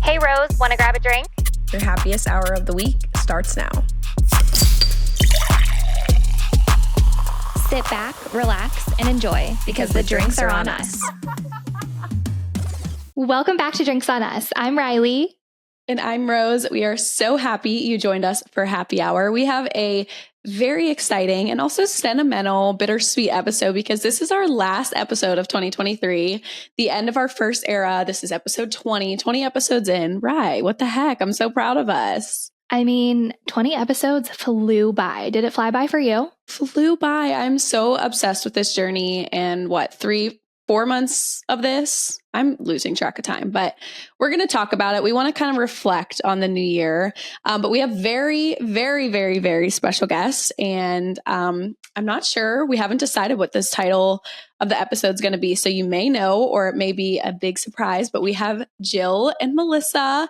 Hey Rose, want to grab a drink? Your happiest hour of the week starts now. Sit back, relax, and enjoy because the drinks are on us. Welcome back to Drinks on Us. I'm Riley. And I'm Rose. We are so happy you joined us for happy hour. We have a very exciting and also sentimental, bittersweet episode because this is our last episode of 2023, the end of our first era. This is episode 20 episodes in. Right. What the heck? I'm so proud of us. I mean, 20 episodes flew by. Did it fly by for you? Flew by. I'm so obsessed with this journey and 3-4 months of this. I'm losing track of time, but we're going to talk about it. We want to kind of reflect on the new year, but we have very, very, very, very special guests. And I'm not sure. We haven't decided what this title of the episode is going to be. So you may know, or it may be a big surprise, but we have Jill and Melissa.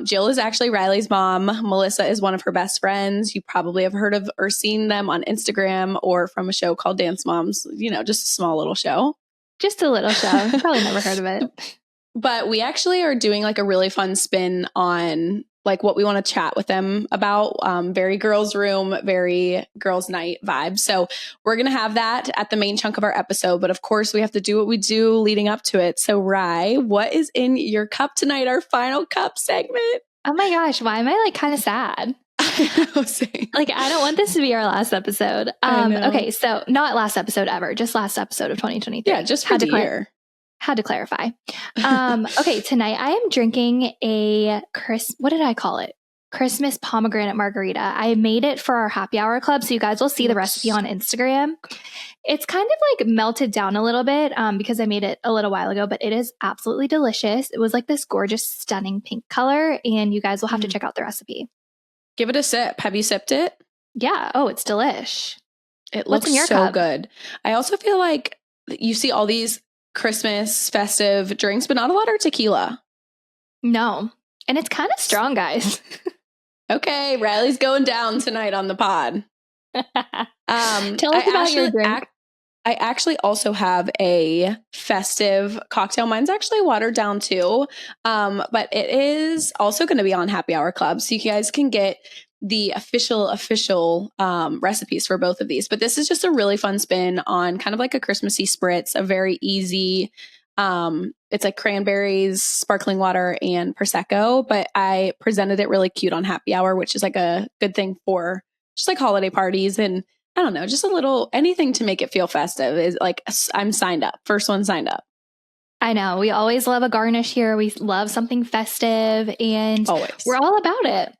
Jill is actually Riley's mom. Melissa is one of her best friends. You probably have heard of or seen them on Instagram or from a show called Dance Moms, just a small little show. Just a little show. Probably never heard of it. But we actually are doing a really fun spin on what we want to chat with them about. Very girls room, very girls night vibe. So we're going to have that at the main chunk of our episode. But of course, we have to do what we do leading up to it. So Rye, what is in your cup tonight? Our final cup segment. Oh my gosh. Why am I kind of sad? I don't want this to be our last episode. Okay, so not last episode ever, just last episode of 2023. Yeah, just for the year. Had to clarify. Okay, tonight I am drinking a what did I call it? Christmas pomegranate margarita. I made it for our happy hour club, so you guys will see the recipe on Instagram. It's kind of melted down a little bit because I made it a little while ago, but it is absolutely delicious. It was this gorgeous, stunning pink color, and you guys will have to check out the recipe. Give it a sip. Have you sipped it? Yeah. Oh, it's delish. It looks so cup? Good. I also feel like you see all these Christmas festive drinks, but not a lot of tequila. No. And it's kind of strong, guys. Okay. Riley's going down tonight on the pod. Tell us about your drink. I actually also have a festive cocktail. Mine's actually watered down too. But it is also going to be on Happy Hour Club. So you guys can get the official recipes for both of these. But this is just a really fun spin on kind of a Christmassy spritz, a very easy, it's cranberries, sparkling water, and Prosecco. But I presented it really cute on Happy Hour, which is a good thing for just holiday parties and I don't know, just a little anything to make it feel festive is I'm signed up. First one signed up. I know. We always love a garnish here. We love something festive and always. We're all about it.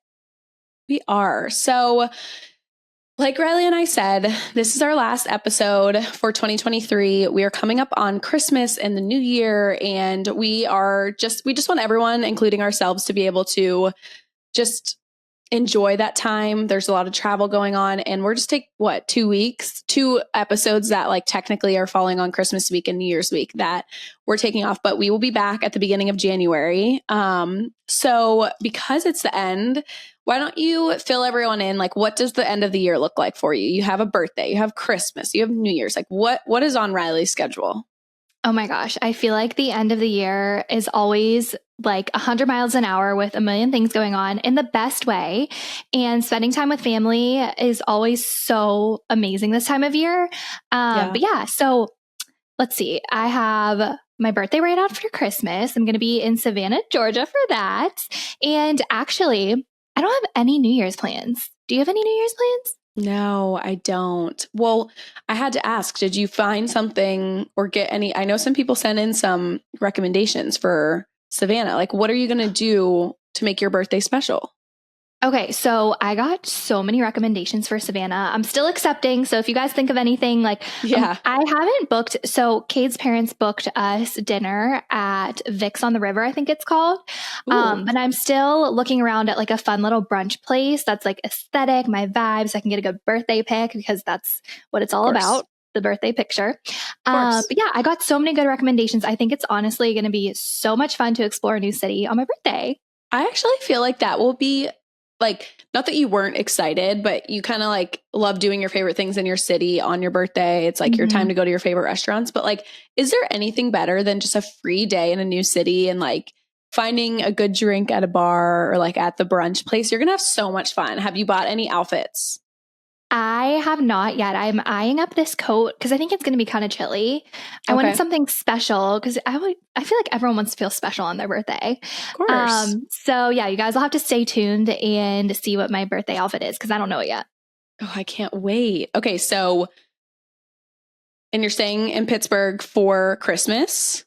We are. So like Riley and I said, this is our last episode for 2023. We are coming up on Christmas and the new year. And we just want everyone, including ourselves, to be able to just enjoy that time. There's a lot of travel going on and we're just 2 weeks, 2 episodes that technically are falling on Christmas week and New Year's week that we're taking off, but we will be back at the beginning of January. So because it's the end, why don't you fill everyone in? What does the end of the year look like for you? You have a birthday, you have Christmas, you have New Year's. What is on Riley's schedule? Oh my gosh. I feel like the end of the year is always 100 miles an hour with a million things going on in the best way. And spending time with family is always so amazing this time of year. But yeah, so let's see. I have my birthday right after Christmas. I'm going to be in Savannah, Georgia for that. And actually, I don't have any New Year's plans. Do you have any New Year's plans? No, I don't. Well, I had to ask, did you find something or get any? I know some people sent in some recommendations for Savannah. What are you going to do to make your birthday special? Okay, so I got so many recommendations for Savannah. I'm still accepting. So if you guys think of anything, I haven't booked. So Cade's parents booked us dinner at Vic's on the River, I think it's called. But I'm still looking around at a fun little brunch place that's aesthetic, my vibes. I can get a good birthday pic because that's what it's all about. The birthday picture. But yeah, I got so many good recommendations. I think it's honestly going to be so much fun to explore a new city on my birthday. I actually feel like that will be not that you weren't excited, but you kind of love doing your favorite things in your city on your birthday. It's your time to go to your favorite restaurants. But is there anything better than just a free day in a new city and finding a good drink at a bar or like at the brunch place. You're going to have so much fun. Have you bought any outfits? I have not yet. I'm eyeing up this coat because I think it's going to be kind of chilly. I wanted something special because I feel like everyone wants to feel special on their birthday. Of course. So yeah, you guys will have to stay tuned and see what my birthday outfit is because I don't know it yet. Oh, I can't wait. Okay, so and you're staying in Pittsburgh for Christmas?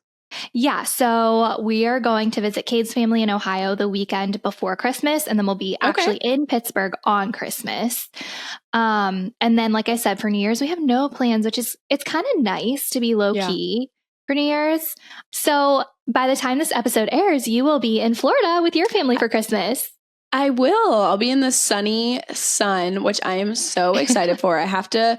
Yeah, so we are going to visit Cade's family in Ohio the weekend before Christmas, and then we'll be actually in Pittsburgh on Christmas. And then, like I said, for New Year's, we have no plans, which is, it's kind of nice to be low key for New Year's. So by the time this episode airs, you will be in Florida with your family for Christmas. I will. I'll be in the sunny sun, which I am so excited for. I have to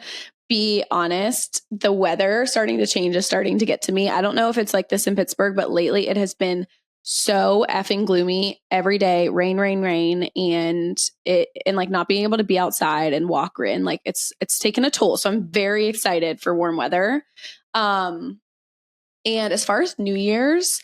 be honest, the weather starting to change is starting to get to me. I don't know if it's like this in Pittsburgh, but lately it has been so effing gloomy every day, rain, and like not being able to be outside and walk in, like it's taken a toll. So I'm very excited for warm weather. And as far as New Year's,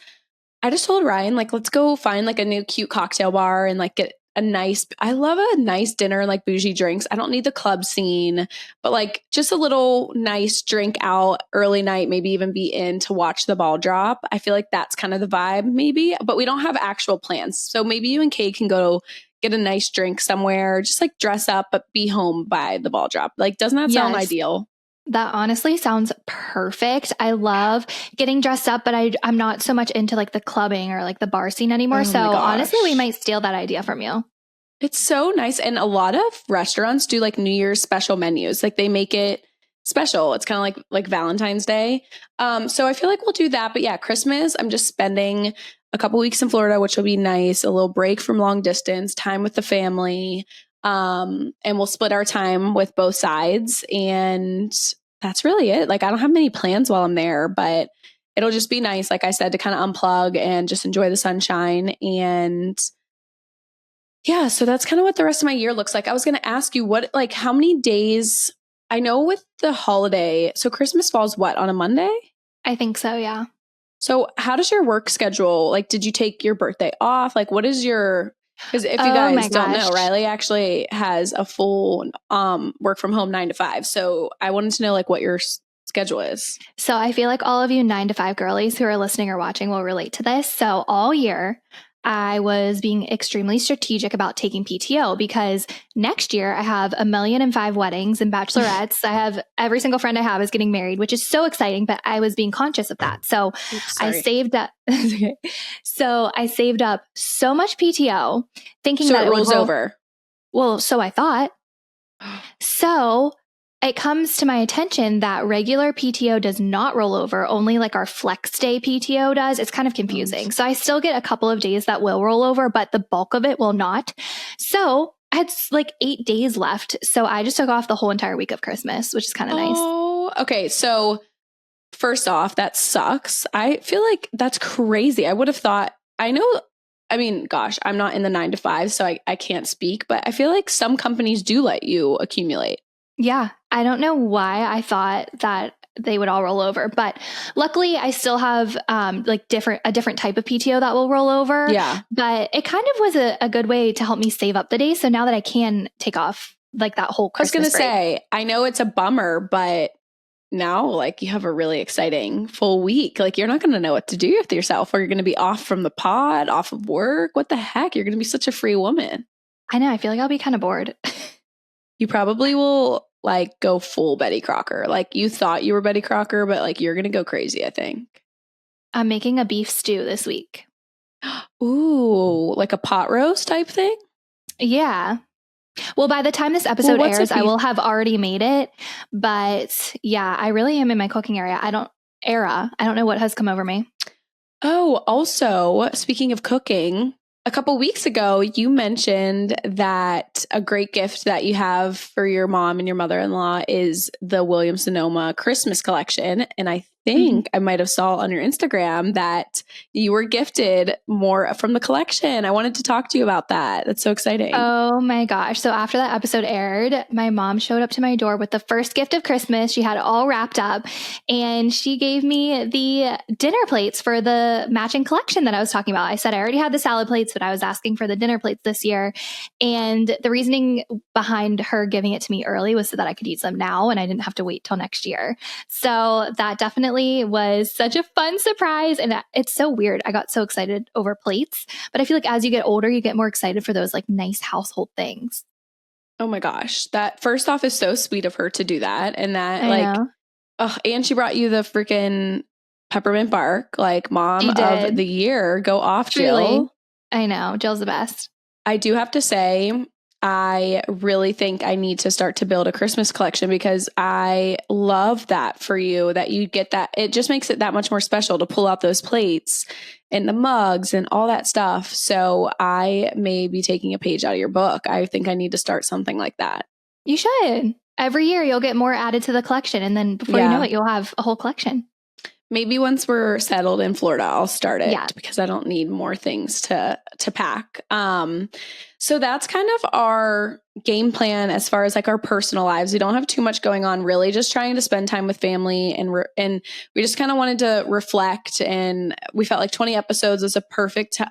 I just told Ryan, like, let's go find like a new cute cocktail bar and like get I love a nice dinner and like bougie drinks. I don't need the club scene, but like just a little nice drink out early night, maybe even be in to watch the ball drop. I feel like that's kind of the vibe maybe, but we don't have actual plans. So maybe you and Kate can go get a nice drink somewhere, just like dress up, but be home by the ball drop. Like, doesn't that sound ideal? That honestly sounds perfect. I love getting dressed up, but I'm not so much into like the clubbing or like the bar scene anymore. So honestly, we might steal that idea from you. It's so nice. And a lot of restaurants do like New Year's special menus. Like they make it special. It's kind of like Valentine's Day. So I feel like we'll do that. But yeah, Christmas, I'm just spending a couple weeks in Florida, which will be nice. A little break from long distance, time with the family. And we'll split our time with both sides. And that's really it. Like I don't have many plans while I'm there, but it'll just be nice, like I said, to kind of unplug and just enjoy the sunshine. And yeah, so that's kind of what the rest of my year looks like. I was going to ask you how many days, I know with the holiday, so Christmas falls what, on a Monday? I think so, yeah. So how does your work schedule, like, did you take your birthday off? Like, what is your, because if you guys don't know, Riley actually has a full work from home 9 to 5. So I wanted to know like what your schedule is. So I feel like all of you 9 to 5 girlies who are listening or watching will relate to this. So all year, I was being extremely strategic about taking PTO because next year I have 1,000,005 weddings and bachelorettes. I have every single friend I have is getting married, which is so exciting, but I was being conscious of that. So I saved up. So I saved up so much PTO thinking that it rolls over. Well, so I thought. So it comes to my attention that regular PTO does not roll over, only like our flex day PTO does. It's kind of confusing. So I still get a couple of days that will roll over, but the bulk of it will not. So I had like 8 days left. So I just took off the whole entire week of Christmas, which is kind of nice. Oh, okay. So first off, that sucks. I feel like that's crazy. I would have thought, I mean, gosh, I'm not in the 9 to 5, so I can't speak, but I feel like some companies do let you accumulate. Yeah, I don't know why I thought that they would all roll over, but luckily I still have a different type of PTO that will roll over. Yeah, but it kind of was a good way to help me save up the days. So now that I can take off like that whole Christmas I was going to say, I know it's a bummer, but now like you have a really exciting full week. Like you're not going to know what to do with yourself, or you're going to be off from the pod, off of work. What the heck? You're going to be such a free woman. I know. I feel like I'll be kind of bored. You probably will like go full Betty Crocker. Like you thought you were Betty Crocker, but like you're going to go crazy, I think. I'm making a beef stew this week. Ooh, like a pot roast type thing? Yeah. Well, by the time this episode airs, I will have already made it. But yeah, I really am in my cooking area. I don't know what has come over me. Oh, also, speaking of cooking, a couple weeks ago, you mentioned that a great gift that you have for your mom and your mother-in-law is the Williams-Sonoma Christmas collection. And I think I might have saw on your Instagram that you were gifted more from the collection. I wanted to talk to you about that. That's so exciting. Oh my gosh. So after that episode aired, my mom showed up to my door with the first gift of Christmas. She had it all wrapped up and she gave me the dinner plates for the matching collection that I was talking about. I said I already had the salad plates, but I was asking for the dinner plates this year. And the reasoning behind her giving it to me early was so that I could use them now and I didn't have to wait till next year. So that definitely was such a fun surprise. And it's so weird. I got so excited over plates, but I feel like as you get older, you get more excited for those like nice household things. Oh my gosh. That first off is so sweet of her to do that. And that and she brought you the freaking peppermint bark, like mom of the year. Go off, Truly. Jill. I know. Jill's the best. I do have to say, I really think I need to start to build a Christmas collection because I love that for you, that you get that. It just makes it that much more special to pull out those plates and the mugs and all that stuff. So I may be taking a page out of your book. I think I need to start something like that. You should. Every year you'll get more added to the collection. And then before you know it, you'll have a whole collection. Maybe once we're settled in Florida, I'll start it because I don't need more things to pack. So that's kind of our game plan as far as like our personal lives. We don't have too much going on, really, just trying to spend time with family. And we just kind of wanted to reflect. And we felt like 20 episodes was a perfect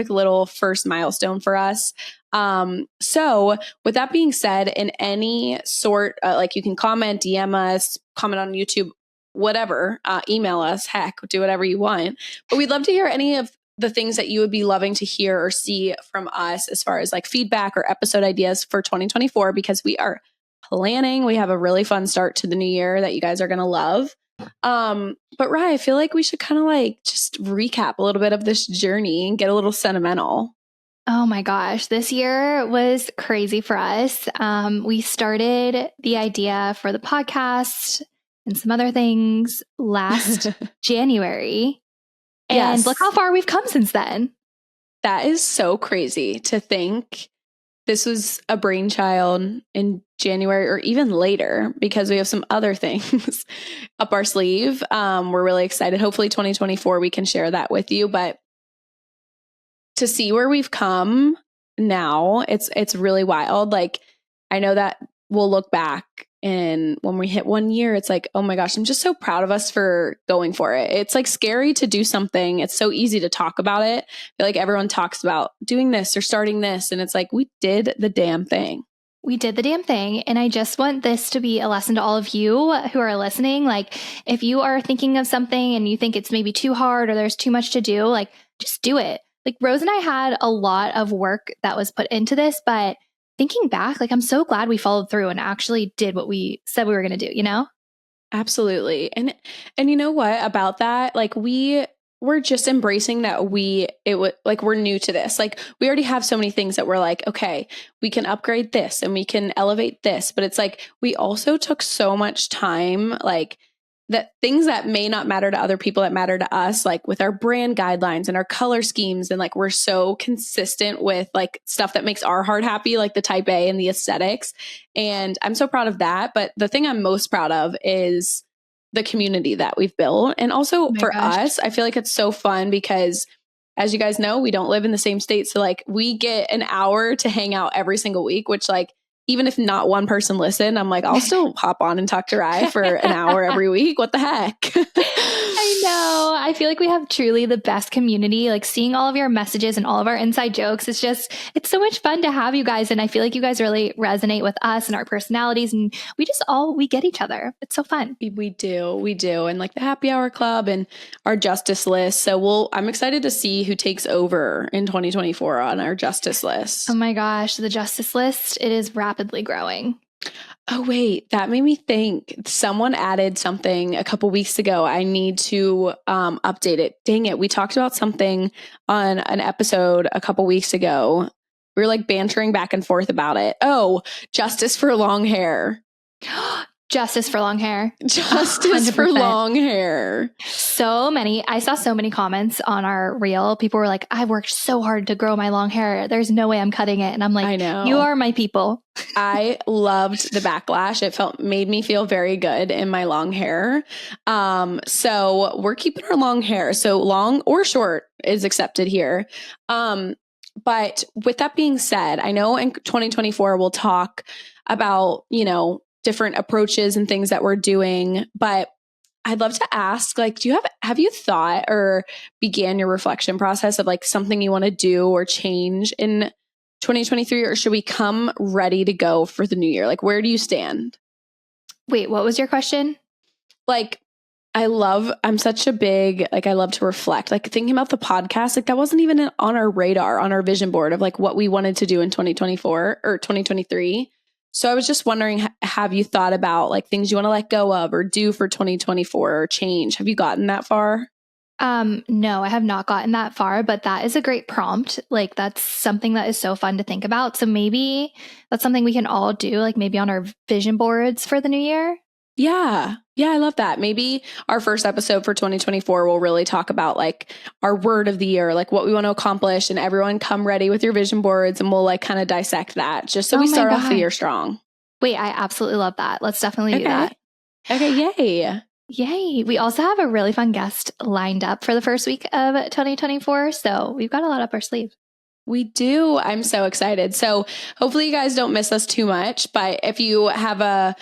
little first milestone for us. So with that being said, in any sort, like you can comment, DM us, comment on YouTube, whatever, email us, heck, do whatever you want. But we'd love to hear any of the things that you would be loving to hear or see from us as far as like feedback or episode ideas for 2024, because we are planning. We have a really fun start to the new year that you guys are going to love. But Rye, I feel like we should kind of like just recap a little bit of this journey and get a little sentimental. Oh my gosh, this year was crazy for us. We started the idea for the podcast and some other things last January. And look how far we've come since then. That is so crazy to think this was a brainchild in January or even later, because we have some other things up our sleeve. We're really excited. Hopefully 2024, we can share that with you. But to see where we've come now, it's really wild. Like, I know that we'll look back and when we hit 1 year, it's like, oh my gosh, I'm just so proud of us for going for it. It's like scary to do something. It's so easy to talk about it. I feel like everyone talks about doing this or starting this. And it's like, we did the damn thing. We did the damn thing. And I just want this to be a lesson to all of you who are listening. Like, if you are thinking of something and you think it's maybe too hard or there's too much to do, like, just do it. Like, Rose and I had a lot of work that was put into this, but thinking back, like, I'm so glad we followed through and actually did what we said we were going to do, you know? Absolutely. And you know what about that? Like, we're just embracing that we're new to this. Like, we already have so many things that we're like, okay, we can upgrade this and we can elevate this. But it's like, we also took so much time, like, that things that may not matter to other people that matter to us, like with our brand guidelines and our color schemes. And like, we're so consistent with like stuff that makes our heart happy, like the type A and the aesthetics. And I'm so proud of that. But the thing I'm most proud of is the community that we've built. And also for us, I feel like it's so fun because, as you guys know, we don't live in the same state. So like, we get an hour to hang out every single week, which, like, even if not one person listened, I'm like, I'll still hop on and talk to Rye for an hour every week. What the heck? I know. I feel like we have truly the best community. Like, seeing all of your messages and all of our inside jokes, it's so much fun to have you guys. And I feel like you guys really resonate with us and our personalities. And we get each other. It's so fun. We do. And like the happy hour club and our justice list. So I'm excited to see who takes over in 2024 on our justice list. Oh my gosh. The justice list, it is rapidly growing. Oh, wait, that made me think. Someone added something a couple weeks ago. I need to update it. Dang it. We talked about something on an episode a couple weeks ago. We were like bantering back and forth about it. Oh, justice for long hair. Justice for long hair. Justice 100%. For long hair. So many. I saw so many comments on our reel. People were like, I worked so hard to grow my long hair. There's no way I'm cutting it. And I'm like, I know. You are my people. I loved the backlash. It made me feel very good in my long hair. So we're keeping our long hair. So long or short is accepted here. But with that being said, I know in 2024, we'll talk about, different approaches and things that we're doing, but I'd love to ask, like, have you thought or began your reflection process of like something you want to do or change in 2023, or should we come ready to go for the new year? Like, where do you stand? Wait, what was your question? Like, I'm such a big, like, I love to reflect, like thinking about the podcast, like that wasn't even on our radar, on our vision board of like what we wanted to do in 2024 or 2023. So I was just wondering, have you thought about like things you want to let go of or do for 2024 or change? Have you gotten that far? No, I have not gotten that far, but that is a great prompt. Like that's something that is so fun to think about. So maybe that's something we can all do, like maybe on our vision boards for the new year. Yeah. Yeah, I love that. Maybe our first episode for 2024 will really talk about like our word of the year, like what we want to accomplish, and everyone come ready with your vision boards and we'll like kind of dissect that just so we start off the year strong. Wait, I absolutely love that. Let's definitely do that. Okay, yay. Yay. We also have a really fun guest lined up for the first week of 2024. So we've got a lot up our sleeve. We do. I'm so excited. So hopefully you guys don't miss us too much, but if you have a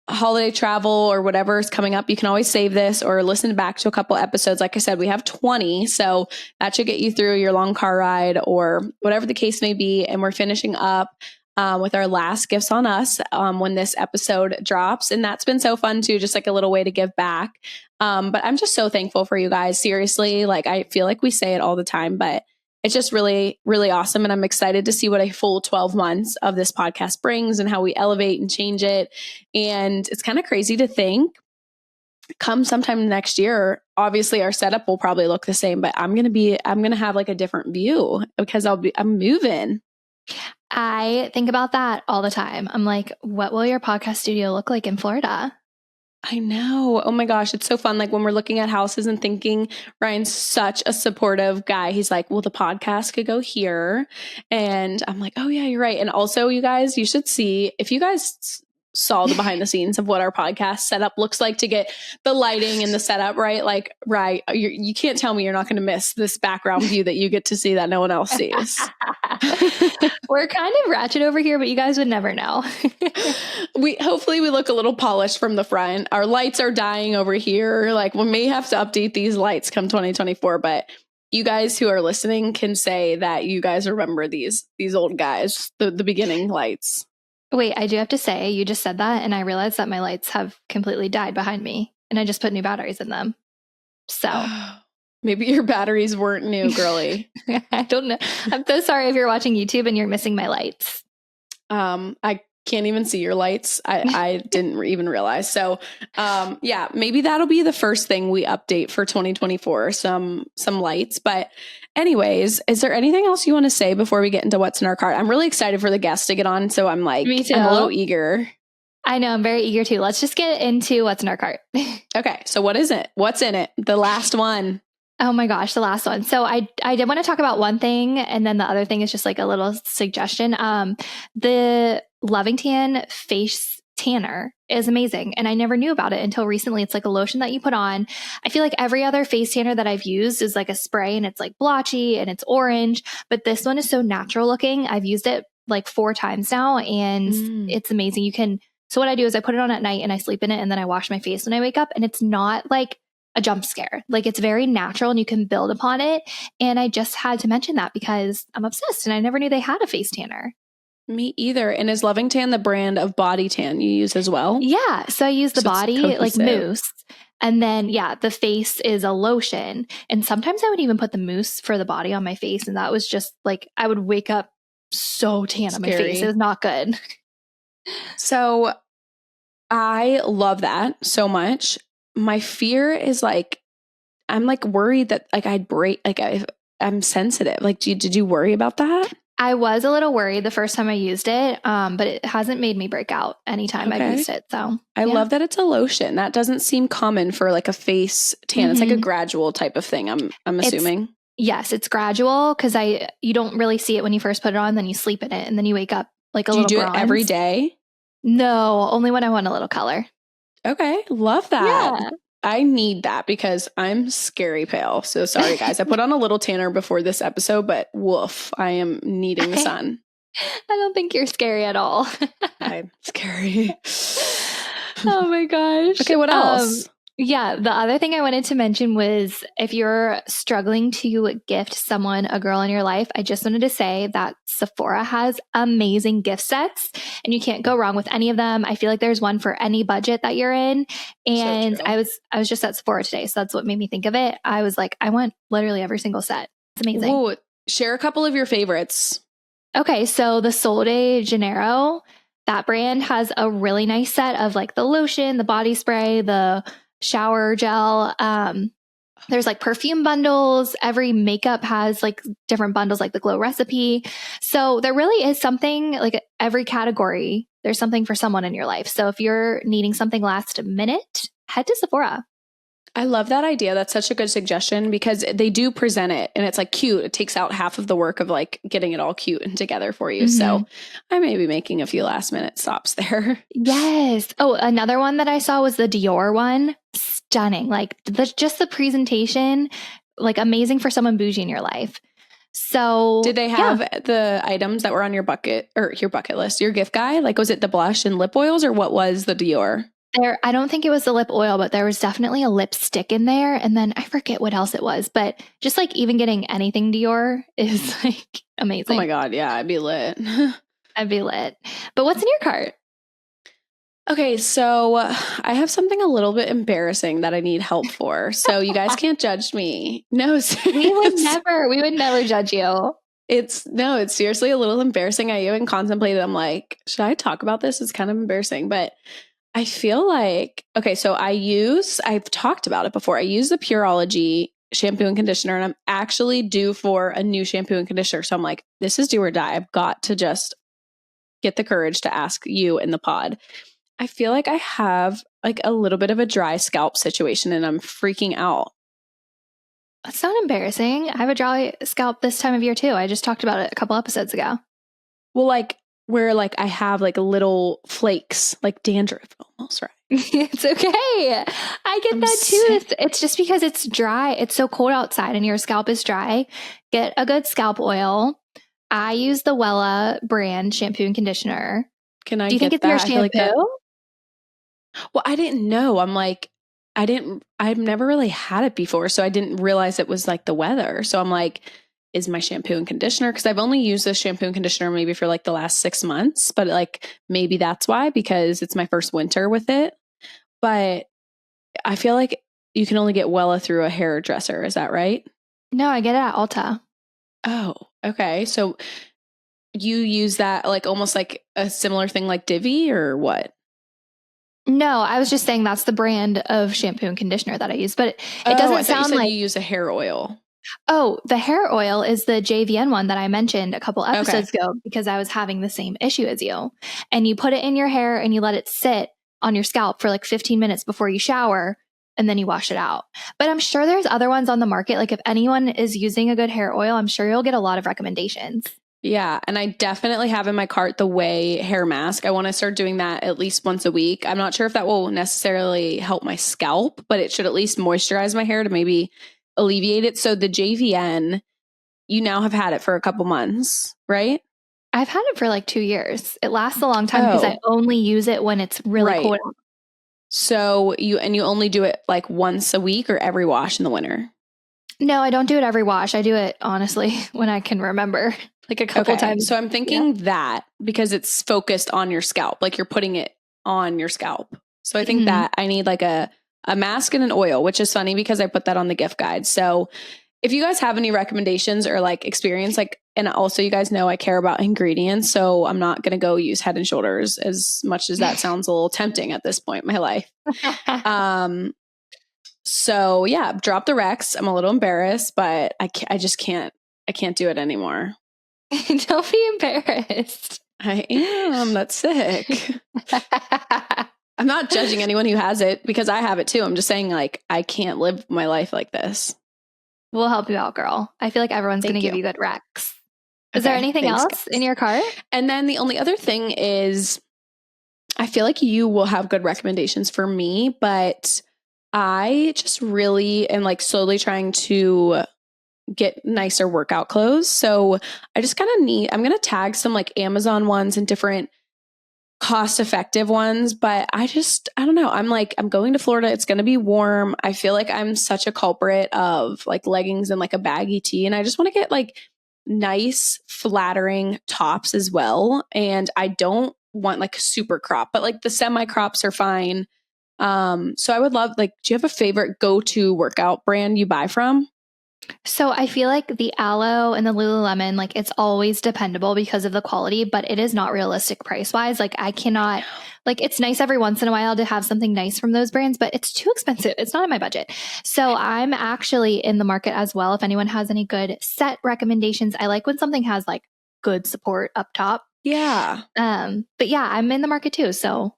holiday travel or whatever is coming up, you can always save this or listen back to a couple episodes. Like I said, we have 20, so that should get you through your long car ride or whatever the case may be. And we're finishing up with our last Gifts on Us when this episode drops. And that's been so fun too, just like a little way to give back. But I'm just so thankful for you guys. Seriously, like I feel like we say it all the time, but it's just really, really awesome. And I'm excited to see what a full 12 months of this podcast brings and how we elevate and change it. And it's kind of crazy to think come sometime next year, obviously our setup will probably look the same, but I'm going to have like a different view because I'm moving. I think about that all the time. I'm like, what will your podcast studio look like in Florida? I know. Oh my gosh. It's so fun. Like when we're looking at houses and thinking, Ryan's such a supportive guy. He's like, well, the podcast could go here. And I'm like, oh yeah, you're right. And also you guys, you should see if you guys saw the behind the scenes of what our podcast setup looks like to get the lighting and the setup right. Like, right. You can't tell me you're not going to miss this background view that you get to see that no one else sees. We're kind of ratchet over here, but you guys would never know. Hopefully we look a little polished from the front. Our lights are dying over here. Like we may have to update these lights come 2024, but you guys who are listening can say that you guys remember these old guys, the beginning lights. Wait, I do have to say, you just said that, and I realized that my lights have completely died behind me, and I just put new batteries in them. So maybe your batteries weren't new, girly. I don't know. I'm so sorry if you're watching YouTube and you're missing my lights. I can't even see your lights. I didn't even realize. So, yeah, maybe that'll be the first thing we update for 2024, some lights. But anyways, is there anything else you want to say before we get into what's in our cart? I'm really excited for the guests to get on. So I'm like, me too. I'm a little eager. I know. I'm very eager too. Let's just get into what's in our cart. Okay. So what is it? What's in it? The last one. Oh my gosh, the last one. So I did want to talk about one thing, and then the other thing is just like a little suggestion. The Loving Tan face tanner is amazing, and I never knew about it until recently. It's like a lotion that you put on. I feel like every other face tanner that I've used is like a spray, and it's like blotchy and it's orange, but this one is so natural looking. I've used it like 4 times now, and it's amazing. So what I do is I put it on at night and I sleep in it, and then I wash my face when I wake up, and it's not like a jump scare. Like it's very natural and you can build upon it. And I just had to mention that because I'm obsessed and I never knew they had a face tanner. Me either. And is Loving Tan the brand of body tan you use as well? Yeah. So I use the body like mousse. And then, yeah, the face is a lotion. And sometimes I would even put the mousse for the body on my face. And that was just like, I would wake up so tan on my face. It was not good. So I love that so much. My fear is like, I'm like worried that like I'd break, like I'm sensitive. Like, did you worry about that? I was a little worried the first time I used it, but it hasn't made me break out anytime I've used it. So I love that it's a lotion. That doesn't seem common for like a face tan. It's like a gradual type of thing, I'm assuming. Yes, it's gradual because you don't really see it when you first put it on, then you sleep in it, and then you wake up like a little Do you do bronze. it every day? No, only when I want a little color. Okay, love that. Yeah. I need that because I'm scary pale. So sorry, guys. I put on a little tanner before this episode, but woof, I am needing the sun. I don't think you're scary at all. I'm scary. Oh my gosh. Okay, what else? Yeah, the other thing I wanted to mention was if you're struggling to gift someone a girl in your life, I just wanted to say that Sephora has amazing gift sets and you can't go wrong with any of them. I feel like there's one for any budget that you're in. And I was just at Sephora today, so that's what made me think of it. I was like, I want literally every single set. It's amazing. Ooh, share a couple of your favorites. Okay, so the Sol de Janeiro, that brand has a really nice set of like the lotion, the body spray, the shower gel. There's like perfume bundles. Every makeup has like different bundles, like the Glow Recipe. So there really is something like every category. There's something for someone in your life. So if you're needing something last minute, head to Sephora. I love that idea. That's such a good suggestion because they do present it and it's like cute. It takes out half of the work of like getting it all cute and together for you. So I may be making a few last minute stops there. Yes. Oh, another one that I saw was the Dior one. Stunning. Like just the presentation, like amazing for someone bougie in your life. So did they have the items that were on your bucket list, your gift guide? Like, was it the blush and lip oils or what was the Dior? I don't think it was the lip oil, but there was definitely a lipstick in there. And then I forget what else it was, but just like even getting anything Dior is like amazing. Oh my God. Yeah. I'd be lit. I'd be lit. But what's in your cart? Okay. So I have something a little bit embarrassing that I need help for. So you guys can't judge me. No, we would never judge you. It's seriously a little embarrassing. I even contemplated, I'm like, should I talk about this? It's kind of embarrassing, but I feel like, okay, so I've talked about it before. I use the Pureology shampoo and conditioner, and I'm actually due for a new shampoo and conditioner. So I'm like, this is do or die. I've got to just get the courage to ask you in the pod. I feel like I have like a little bit of a dry scalp situation and I'm freaking out. That's not embarrassing. I have a dry scalp this time of year too. I just talked about it a couple episodes ago. Well, like, where like I have like little flakes, like dandruff almost, right? It's okay. I get that too. It's just because it's dry. It's so cold outside and your scalp is dry. Get a good scalp oil. I use the Wella brand shampoo and conditioner. Can I Do you think it's your shampoo? Well, I didn't know. I'm like, I've never really had it before. So I didn't realize it was like the weather. So I'm like, is my shampoo and conditioner? Because I've only used this shampoo and conditioner maybe for like the last 6 months, but like maybe that's why, because it's my first winter with it. But I feel like you can only get Wella through a hairdresser. Is that right? No, I get it at Ulta. Oh, okay. So you use that like almost like a similar thing like Divi or what? No, I was just saying that's the brand of shampoo and conditioner that I use, but it doesn't sound like you use a hair oil. Oh, the hair oil is the JVN one that I mentioned a couple episodes ago because I was having the same issue as you. And you put it in your hair and you let it sit on your scalp for like 15 minutes before you shower and then you wash it out. But I'm sure there's other ones on the market. Like if anyone is using a good hair oil, I'm sure you'll get a lot of recommendations. Yeah. And I definitely have in my cart the Way hair mask. I want to start doing that at least once a week. I'm not sure if that will necessarily help my scalp, but it should at least moisturize my hair to maybe alleviate it. So the JVN, you now have had it for a couple months, right? I've had it for like 2 years. It lasts a long time because I only use it when it's really cold. So you only do it like once a week or every wash in the winter? No, I don't do it every wash. I do it honestly when I can remember, like a couple times. So I'm thinking that because it's focused on your scalp, like you're putting it on your scalp. So I think that I need like a mask and an oil, which is funny because I put that on the gift guide. So if you guys have any recommendations or like experience, like, and also you guys know I care about ingredients. So I'm not going to go use Head and Shoulders as much as that sounds a little tempting at this point in my life. So yeah, drop the Rex. I'm a little embarrassed, but I can't do it anymore. Don't be embarrassed. I am. That's sick. I'm not judging anyone who has it because I have it too. I'm just saying, like, I can't live my life like this. We'll help you out, girl. I feel like everyone's going to give you good recs. Is there anything else in your cart? And then the only other thing is, I feel like you will have good recommendations for me, but I just really am like slowly trying to get nicer workout clothes. So I just kind of I'm going to tag some like Amazon ones and different cost effective ones, but I don't know. I'm going to Florida. It's going to be warm. I feel like I'm such a culprit of like leggings and like a baggy tee. And I just want to get like nice, flattering tops as well. And I don't want like super crop, but like the semi crops are fine. So I would love, like, do you have a favorite go-to workout brand you buy from? So I feel like the Aloe and the Lululemon, like it's always dependable because of the quality, but it is not realistic price wise. Like I cannot, like it's nice every once in a while to have something nice from those brands, but it's too expensive. It's not in my budget. So I'm actually in the market as well. If anyone has any good set recommendations, I like when something has like good support up top. Yeah. But yeah, I'm in the market too. So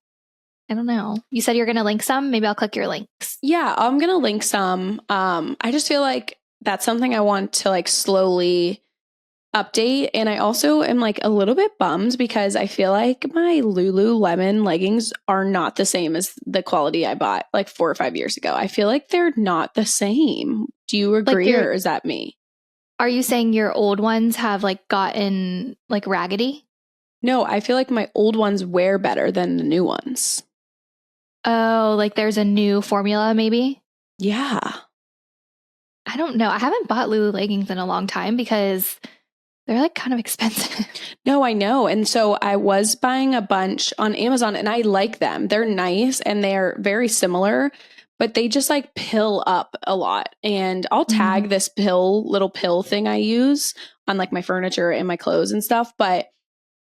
I don't know. You said you're going to link some. Maybe I'll click your links. Yeah, I'm going to link some. I just feel like that's something I want to like slowly update. And I also am like a little bit bummed because I feel like my Lululemon leggings are not the same as the quality I bought like 4 or 5 years ago. I feel like they're not the same. Do you agree, or is that me? Are you saying your old ones have like gotten like raggedy? No, I feel like my old ones wear better than the new ones. Oh, like there's a new formula maybe? Yeah. I don't know. I haven't bought Lulu leggings in a long time because they're like kind of expensive. No, I know. And so I was buying a bunch on Amazon and I like them. They're nice and they're very similar, but they just like pill up a lot. And I'll tag this little pill thing I use on like my furniture and my clothes and stuff. But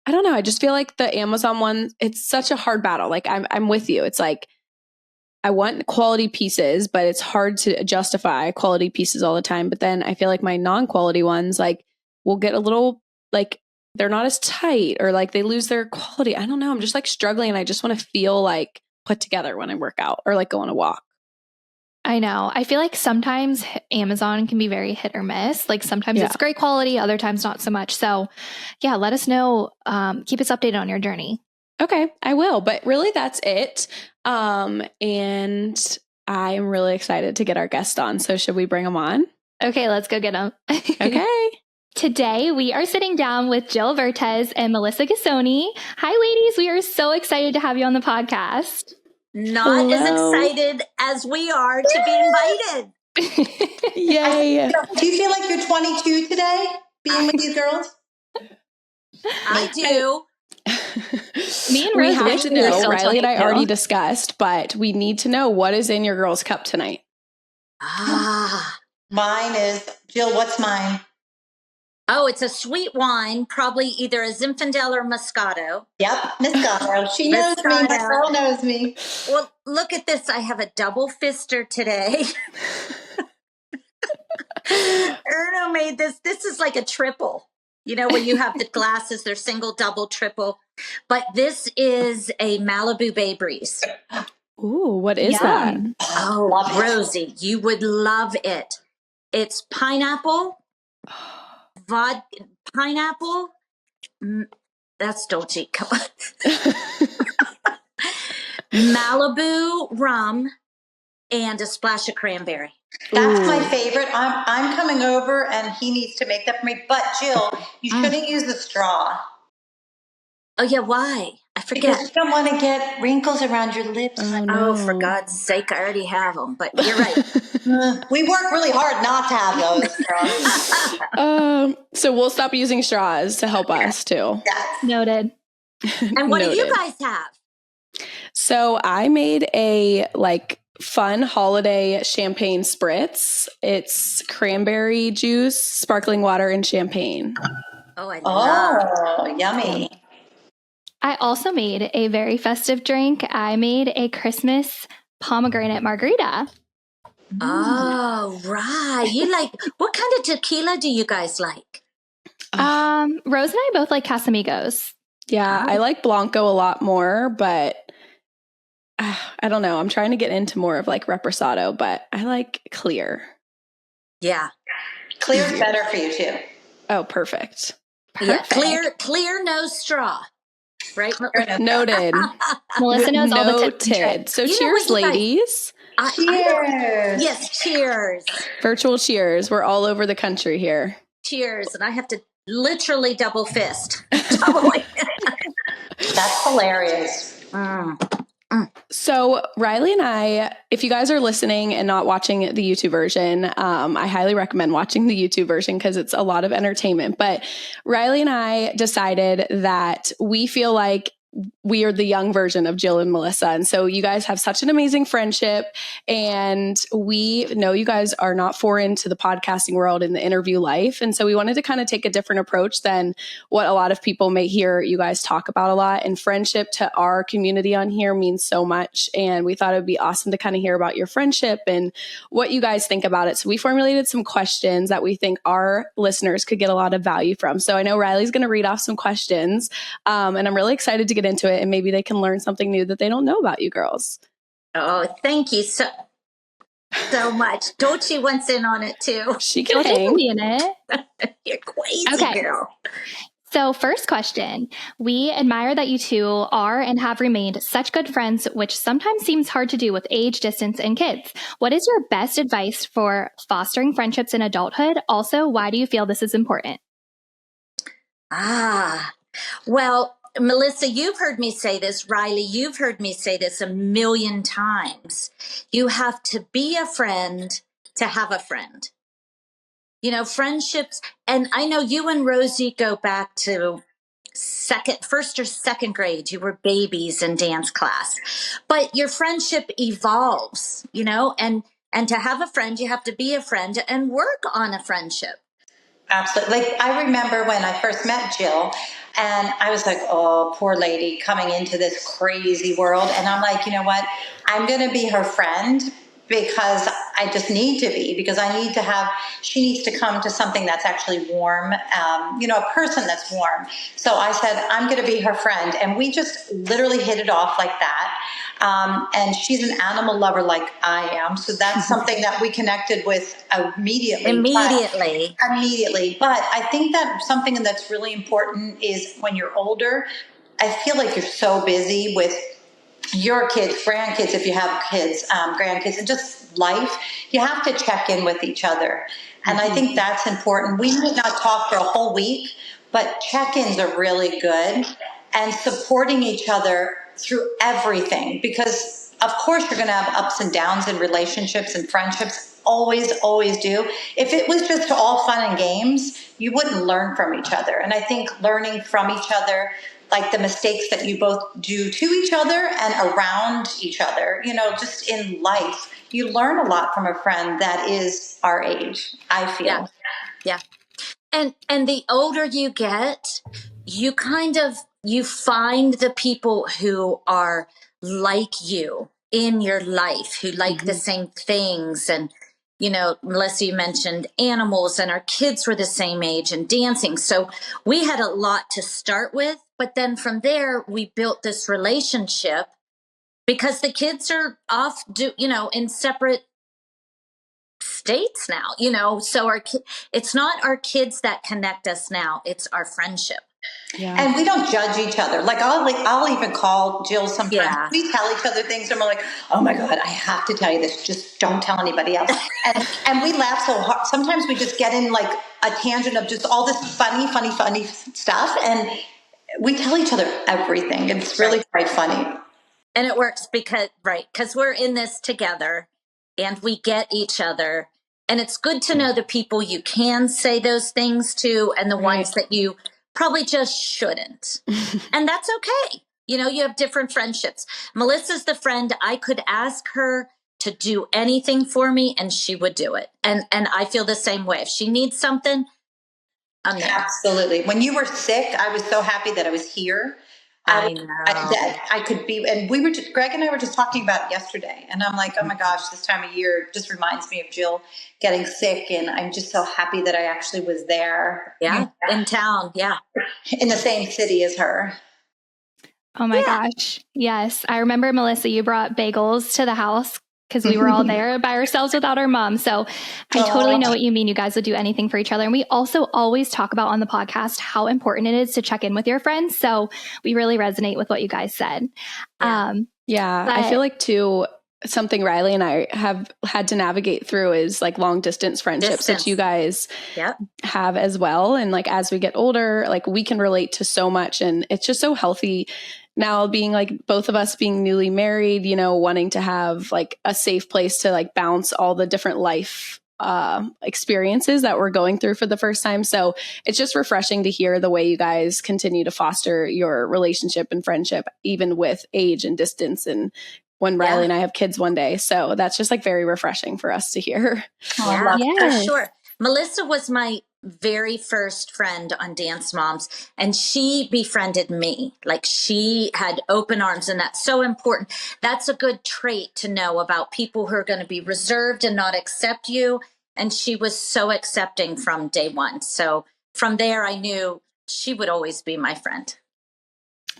I don't know. I just feel like the Amazon one, it's such a hard battle. Like I'm with you. It's like, I want quality pieces, but it's hard to justify quality pieces all the time. But then I feel like my non-quality ones, like, will get a little, like, they're not as tight or like they lose their quality. I don't know. I'm just like struggling and I just want to feel like put together when I work out or like go on a walk. I know. I feel like sometimes Amazon can be very hit or miss. Like sometimes it's great quality, other times not so much. So yeah, let us know. Keep us updated on your journey. Okay, I will. But really that's it. And I am really excited to get our guest on. So should we bring him on? Okay, let's go get him. Okay. Today, we are sitting down with Jill Vertes and Melissa Gassoni. Hi, ladies. We are so excited to have you on the podcast. Not as excited as we are to be invited. Yay. Do you feel like you're 22 today, being with these girls? I do. Me and Rose have to know, Riley and I already discussed, but we need to know what is in your girls' cup tonight. Mine is, Jill, what's mine? Oh, it's a sweet wine, probably either a Zinfandel or Moscato. Yep, Moscato. She knows me. My girl knows me. Well, look at this. I have a double fister today. Erno made this. This is like a triple. You know, when you have the glasses, they're single, double, triple. But this is a Malibu Bay Breeze. Ooh, what is that? Oh, Rosie, you would love it. It's pineapple. Vodka, pineapple. That's Dolce. Come on. Malibu rum and a splash of cranberry. That's my favorite. I'm coming over and he needs to make that for me. But Jill, you shouldn't use the straw. Oh yeah, why? I forget. Because you don't want to get wrinkles around your lips. Oh, for God's sake, I already have them. But you're right. We work really hard not to have those straws. So we'll stop using straws to help us too. Yes. Noted. And what do you guys have? So I made a fun holiday champagne spritz. It's cranberry juice, sparkling water, and champagne. Oh, I love. Oh, yummy. I also made a very festive drink. I made a Christmas pomegranate margarita. Oh, right. You like, what kind of tequila do you guys like? Rose and I both like Casamigos. Yeah, I like Blanco a lot more, but I don't know. I'm trying to get into more of like Reposado, but I like clear. Yeah. Clear's better for you too. Oh, perfect. Yeah, clear, no straw. Right? Noted. Melissa knows all the tips and Noted. tricks. So cheers, ladies. Cheers. Yes, cheers. Virtual cheers. We're all over the country here. Cheers. And I have to literally double fist. That's hilarious. So Riley and I, if you guys are listening and not watching the YouTube version, I highly recommend watching the YouTube version because it's a lot of entertainment. But Riley and I decided that we feel like we are the young version of Jill and Melissa. And so you guys have such an amazing friendship. And we know you guys are not foreign to the podcasting world and the interview life. And so we wanted to kind of take a different approach than what a lot of people may hear you guys talk about a lot. And friendship to our community on here means so much. And we thought it would be awesome to kind of hear about your friendship and what you guys think about it. So we formulated some questions that we think our listeners could get a lot of value from. So I know Riley's going to read off some questions. And I'm really excited to get into it, and maybe they can learn something new that they don't know about you girls. Oh, thank you so much. Dochi wants in on it too. She can hang. Be in it. You're crazy, girl. So first question, we admire that you two are and have remained such good friends, which sometimes seems hard to do with age, distance, and kids. What is your best advice for fostering friendships in adulthood? Also, why do you feel this is important? Well, Melissa, you've heard me say this. Riley, you've heard me say this a million times. You have to be a friend to have a friend. You know, friendships, and I know you and Rosie go back to first or second grade. You were babies in dance class, but your friendship evolves, you know, and to have a friend, you have to be a friend and work on a friendship. Absolutely. Like, I remember when I first met Jill, and I was like, oh, poor lady coming into this crazy world. And I'm like, you know what? I'm going to be her friend because I just need to be, because she needs to come to something that's actually warm, a person that's warm. So I said, I'm going to be her friend. And we just literally hit it off like that. And she's an animal lover like I am. So that's something that we connected with immediately. But I think that something that's really important is when you're older, I feel like you're so busy with your kids, grandkids, if you have kids, grandkids, and just life, you have to check in with each other. And I think that's important. We might not talk for a whole week, but check-ins are really good, and supporting each other through everything, because of course you're going to have ups and downs in relationships and friendships. Always do. If it was just all fun and games, you wouldn't learn from each other. And I think learning from each other, like the mistakes that you both do to each other and around each other, just in life, you learn a lot from a friend that is our age, I feel. Yeah. And the older you get, you find the people who are like you in your life, who like the same things. And, Melissa, you mentioned animals, and our kids were the same age and dancing. So we had a lot to start with, but then from there, we built this relationship because the kids are off, in separate states now, so it's not our kids that connect us now, it's our friendship. Yeah. And we don't judge each other. I'll even call Jill sometimes. Yeah. We tell each other things and we're like, oh my God, I have to tell you this. Just don't tell anybody else. and we laugh so hard. Sometimes we just get in like a tangent of just all this funny stuff. And we tell each other everything. It's really quite funny. And it works because we're in this together and we get each other. And it's good to know the people you can say those things to and the ones that you probably just shouldn't. And that's okay. You have different friendships. Melissa's the friend I could ask her to do anything for me and she would do it. And I feel the same way. If she needs something, I'm there. Absolutely. When you were sick, I was so happy that I was here. I know. That I could be, and Greg and I were just talking about it yesterday, and I'm like, oh my gosh, this time of year just reminds me of Jill getting sick, and I'm just so happy that I actually was there. Yeah, in town. Yeah. In the same city as her. Oh my gosh. Yes. I remember, Melissa, you brought bagels to the house because we were all there by ourselves without our mom. So I totally know what you mean. You guys would do anything for each other. And we also always talk about on the podcast how important it is to check in with your friends. So we really resonate with what you guys said. I feel like too, something Riley and I have had to navigate through is like long distance friendships that you guys have as well. And like, as we get older, like we can relate to so much, and it's just so healthy now, being like both of us being newly married, you know, wanting to have like a safe place to like bounce all the different life experiences that we're going through for the first time. So it's just refreshing to hear the way you guys continue to foster your relationship and friendship, even with age and distance, and when Riley and I have kids one day. So that's just like very refreshing for us to hear. For sure. Melissa was my very first friend on Dance Moms, and she befriended me. Like, she had open arms, and that's so important. That's a good trait to know about people who are going to be reserved and not accept you. And she was so accepting from day one. So from there, I knew she would always be my friend.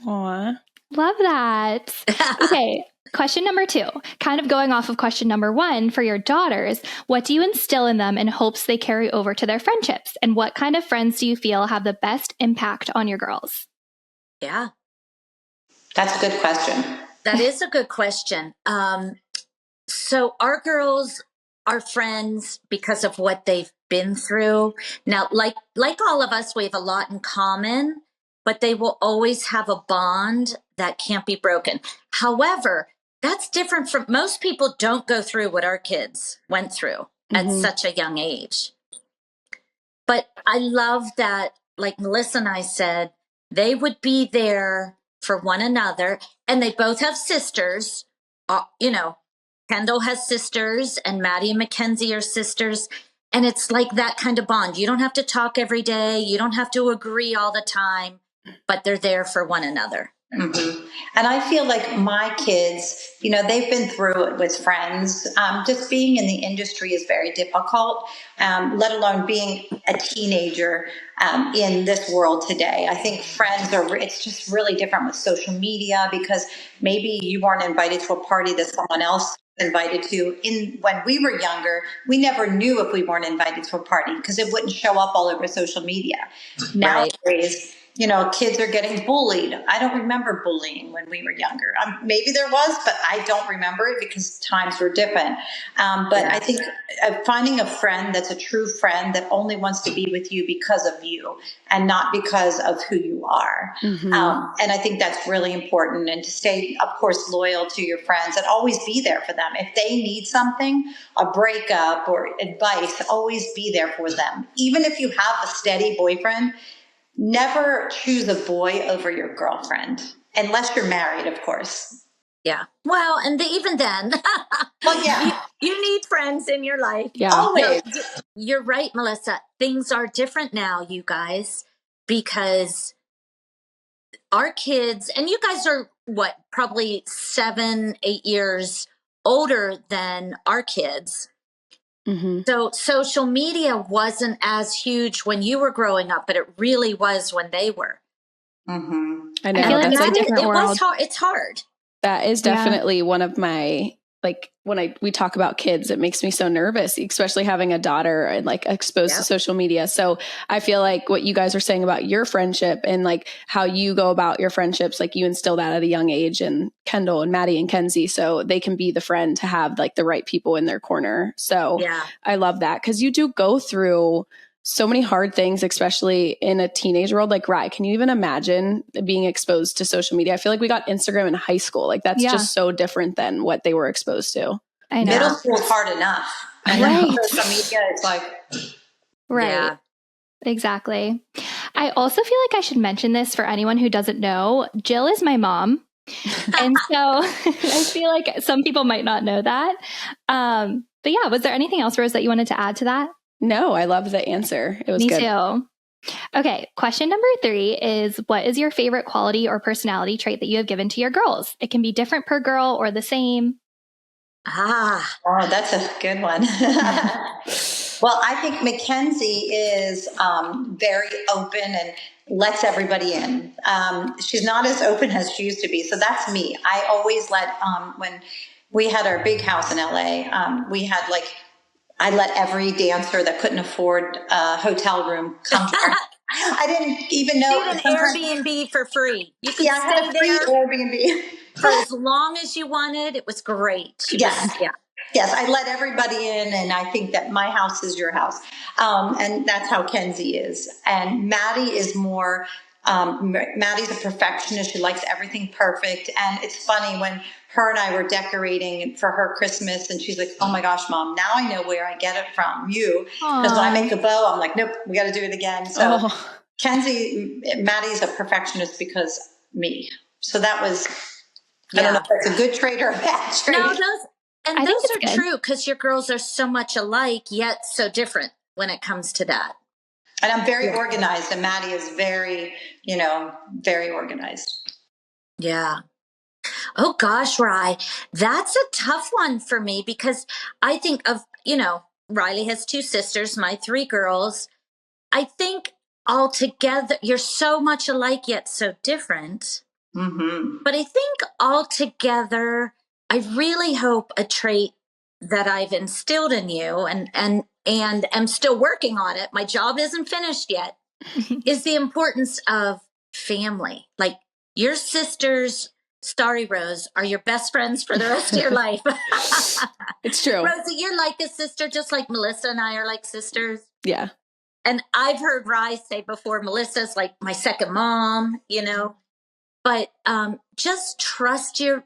Aw. Love that. Okay. Question number 2, kind of going off of question number 1, for your daughters, what do you instill in them in hopes they carry over to their friendships? And what kind of friends do you feel have the best impact on your girls? Yeah. That's a good question. That is a good question. So our girls are friends because of what they've been through. Now, like all of us, we have a lot in common, but they will always have a bond that can't be broken. However, that's different from most people. Don't go through what our kids went through at such a young age. But I love that, like Melissa and I said, they would be there for one another, and they both have sisters. You know, Kendall has sisters, and Maddie and Mackenzie are sisters. And it's like that kind of bond. You don't have to talk every day. You don't have to agree all the time, but they're there for one another. Mm-hmm. And I feel like my kids, you know, they've been through it with friends. Just being in the industry is very difficult, let alone being a teenager in this world today. I think friends it's just really different with social media, because maybe you weren't invited to a party that someone else invited to. When we were younger, we never knew if we weren't invited to a party because it wouldn't show up all over social media. Nowadays, you know, kids are getting bullied. I don't remember bullying when we were younger. Maybe there was, but I don't remember it because times were different. But I think finding a friend that's a true friend that only wants to be with you because of you and not because of who you are. And I think that's really important. And to stay, of course, loyal to your friends and always be there for them. If they need something, a breakup or advice, always be there for them. Even if you have a steady boyfriend, never choose a boy over your girlfriend, unless you're married, of course. Yeah. Well, and even then, you need friends in your life. Yeah. Always. No, you're right, Melissa. Things are different now, you guys, because our kids, and you guys are probably 7-8 years older than our kids. So social media wasn't as huge when you were growing up, but it really was when they were. I know. I feel like it's a different world. Was hard. It's hard. That is definitely one of my, like, when we talk about kids, it makes me so nervous, especially having a daughter and like exposed to social media. So I feel like what you guys are saying about your friendship and like how you go about your friendships, like you instill that at a young age, and Kendall and Maddie and Kenzie, so they can be the friend to have like the right people in their corner. So I love that, because you do go through so many hard things, especially in a teenage world. Like, Rye, can you even imagine being exposed to social media? I feel like we got Instagram in high school. Like, that's just so different than what they were exposed to. I know. Middle school is hard enough. Right. Social media, it's like... Right. Yeah. Exactly. I also feel like I should mention this for anyone who doesn't know. Jill is my mom. And so I feel like some people might not know that. But yeah, was there anything else, Rose, that you wanted to add to that? No, I love the answer. It was Me good. too. Okay, question number 3 is what is your favorite quality or personality trait that you have given to your girls? It can be different per girl or the same. Oh, that's a good one. Well, I think Mackenzie is very open and lets everybody in. She's not as open as she used to be. So that's me. I always when we had our big house in LA, we had I let every dancer that couldn't afford a hotel room come to our I didn't even know. You had an Airbnb for free. You could I had a free Airbnb for as long as you wanted. It was great. Yes, I let everybody in, and I think that my house is your house. And that's how Kenzie is. And Maddie is more, Maddie's a perfectionist. She likes everything perfect. And it's funny when her and I were decorating for her Christmas, and she's like, oh my gosh, Mom, now I know where I get it from you. Because when I make a bow, I'm like, nope, we got to do it again. So Maddie's a perfectionist because me. So that was, I don't know if that's a good trait or a bad trait. No, those are true because your girls are so much alike, yet so different when it comes to that. And I'm very organized, and Maddie is very, very organized. Yeah. Oh gosh, Rye, that's a tough one for me because I think of, Riley has 2 sisters, my 3 girls. I think altogether, you're so much alike yet so different. Mm-hmm. But I think altogether, I really hope a trait that I've instilled in you and am still working on it, my job isn't finished yet, is the importance of family. Like your sisters, sorry, Rose, are your best friends for the rest of your life. It's true. Rosie, you're like a sister, just like Melissa and I are like sisters. Yeah. And I've heard Rye say before, Melissa's like my second mom, But just trust your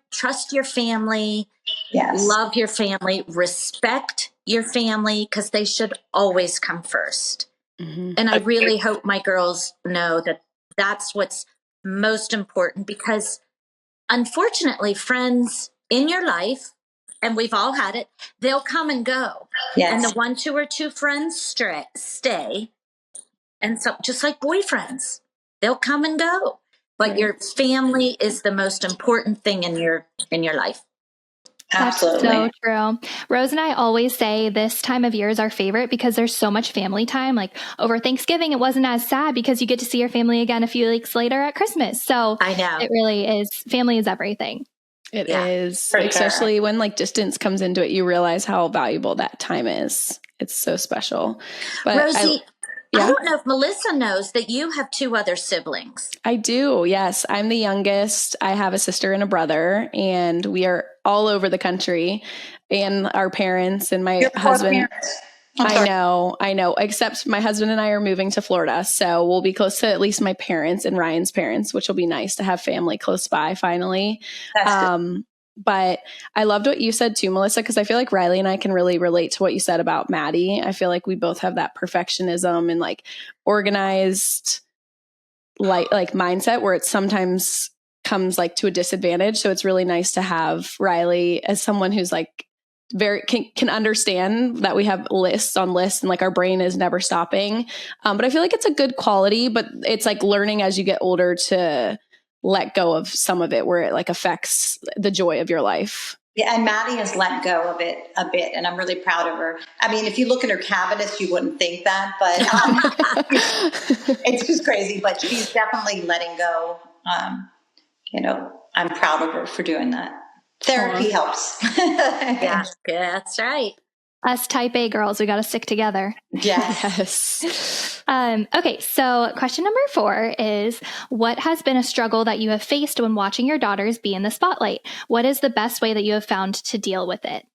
family, love your family, respect your family, because they should always come first. Mm-hmm. And I really hope my girls know that that's what's most important, because unfortunately, friends in your life, and we've all had it, they'll come and go. Yes. And the 1, 2, or 2 friends stay. And so just like boyfriends, they'll come and go. But your family is the most important thing in your life. Absolutely. That's so true. Rose and I always say this time of year is our favorite because there's so much family time. Like over Thanksgiving, it wasn't as sad because you get to see your family again a few weeks later at Christmas. So I know it really is. Family is everything. It is, especially when distance comes into it. You realize how valuable that time is. It's so special. But Rosie, I don't know if Melissa knows that you have 2 other siblings. I do. Yes. I'm the youngest. I have a sister and a brother, and we are all over the country, and our parents and my husband. I know, except my husband and I are moving to Florida. So we'll be close to at least my parents and Ryan's parents, which will be nice to have family close by finally. But I loved what you said too, Melissa, because I feel like Riley and I can really relate to what you said about Maddie. I feel like we both have that perfectionism and organized like mindset where it sometimes comes to a disadvantage. So it's really nice to have Riley as someone who's very can understand that we have lists on lists and our brain is never stopping. But I feel like it's a good quality, but it's learning as you get older to let go of some of it where it affects the joy of your life. Yeah, and Maddie has let go of it a bit, and I'm really proud of her. I mean, if you look in her cabinets, you wouldn't think that, but it's just crazy. But she's definitely letting go. I'm proud of her for doing that. Therapy helps. Yeah, that's right. Us type A girls, we got to stick together. Yes. Okay, so question number 4 is, what has been a struggle that you have faced when watching your daughters be in the spotlight? What is the best way that you have found to deal with it?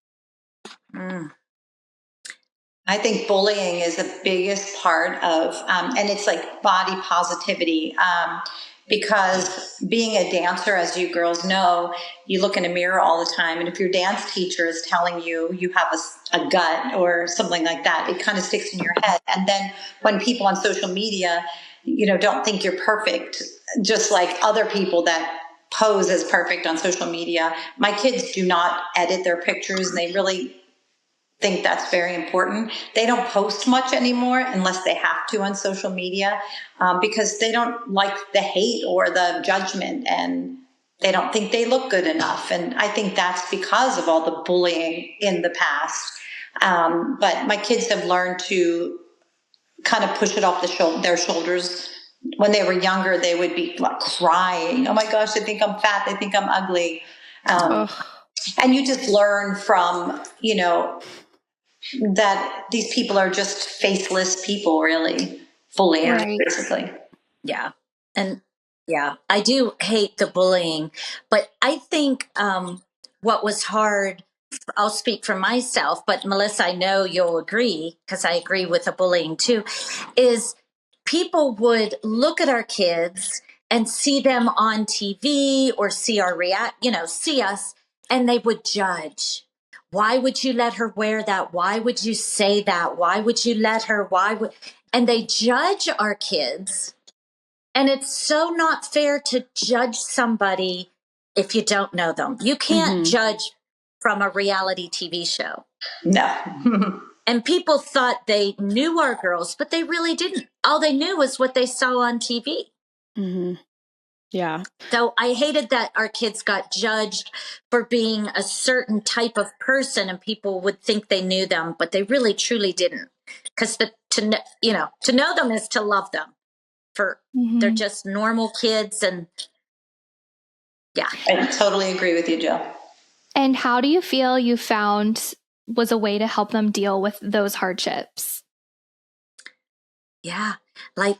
I think bullying is the biggest part of, and it's body positivity. Because being a dancer, as you girls know, you look in a mirror all the time. And if your dance teacher is telling you have a gut or something like that, it kind of sticks in your head. And then when people on social media, don't think you're perfect, just like other people that pose as perfect on social media, my kids do not edit their pictures, and they think that's very important. They don't post much anymore unless they have to on social media, because they don't like the hate or the judgment, and they don't think they look good enough. And I think that's because of all the bullying in the past. But my kids have learned to kind of push it off their shoulders. When they were younger, they would be like crying. Oh my gosh, they think I'm fat. They think I'm ugly. And you just learn from, that these people are just faceless people, really. Bullying, right. Basically. Yeah. And yeah, I do hate the bullying, but I think what was hard, I'll speak for myself, but Melissa, I know you'll agree, because I agree with the bullying too, is people would look at our kids and see them on TV or see our see us, and they would judge. Why would you let her wear that? Why would you say that? Why would you let her? And they judge our kids. And it's so not fair to judge somebody if you don't know them. You can't judge from a reality TV show. No. And people thought they knew our girls, but they really didn't. All they knew was what they saw on TV. Mm-hmm. Yeah. So I hated that our kids got judged for being a certain type of person, and people would think they knew them, but they really truly didn't. Because to know them is to love them. They're just normal kids, and yeah. I totally agree with you, Jill. And how do you feel you found was a way to help them deal with those hardships? Yeah. Like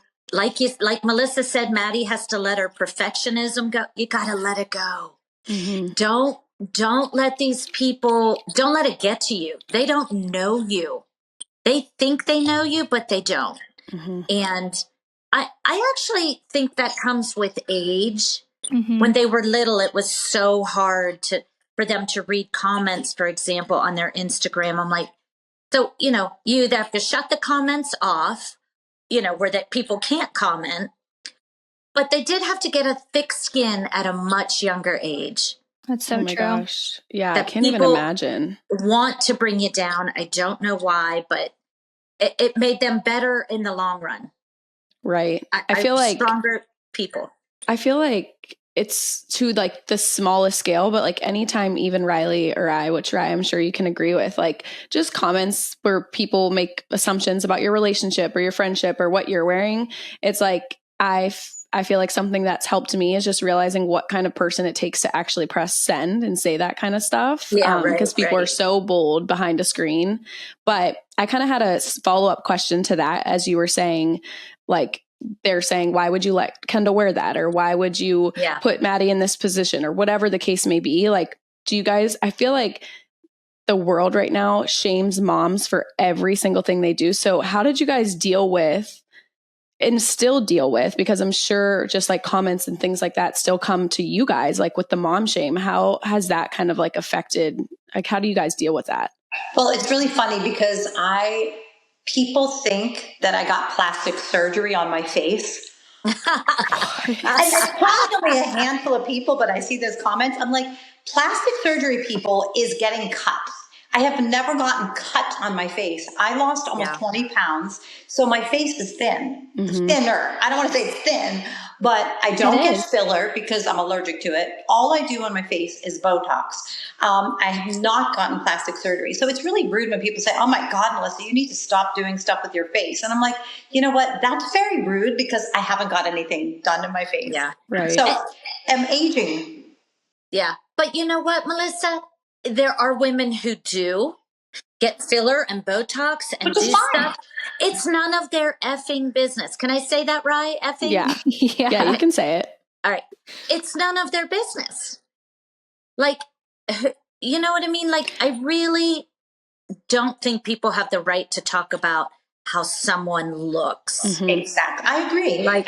Melissa said, Maddie has to let her perfectionism go. You got to let it go. Mm-hmm. Don't let these people, don't let it get to you. They don't know you. They think they know you, but they don't. Mm-hmm. And I actually think that comes with age. Mm-hmm. When they were little, it was so hard for them to read comments, for example, on their Instagram. I'm like, so, you either have to shut the comments off, where that people can't comment, but they did have to get a thick skin at a much younger age. That's so true. True. Gosh. Yeah, I can't even imagine. Want to bring you down. I don't know why, but it made them better in the long run. Right. I feel like stronger people. I feel like it's to like the smallest scale, but like anytime even Riley or I, which I'm sure you can agree with, like just comments where people make assumptions about your relationship or your friendship or what you're wearing. It's like, I feel like something that's helped me is just realizing what kind of person it takes to actually press send and say that kind of stuff. Yeah, because people are so bold behind a screen. But I kind of had a follow-up question to that, as you were saying, like, they're saying, why would you let Kendall wear that? Or why would you put Maddie in this position, or whatever the case may be? Like, do you guys, I feel like the world right now shames moms for every single thing they do. So how did you guys deal with and still deal with, because I'm sure just like comments and things like that still come to you guys, like with the mom shame, how has that kind of like affected, like, how do you guys deal with that? Well, it's really funny because people think that I got plastic surgery on my face. And it's probably only a handful of people, but I see those comments. I'm like, plastic surgery people is getting cut. I have never gotten cut on my face. I lost almost 20 pounds. So my face is thin, thinner. I don't want to say it's thin, but I don't get filler because I'm allergic to it. All I do on my face is Botox. I have not gotten plastic surgery. So it's really rude when people say, oh my God, Melissa, you need to stop doing stuff with your face. And I'm like, you know what? That's very rude because I haven't got anything done to my face. Yeah. Right. So I'm aging. Yeah. But you know what, Melissa? There are women who do get filler and Botox and do stuff. It's none of their effing business. Can I say that right? Effing? Yeah. Yeah, you can say it. All right. It's none of their business. Like, you know what I mean? Like, I really don't think people have the right to talk about how someone looks. Mm-hmm. Exactly. I agree. Like,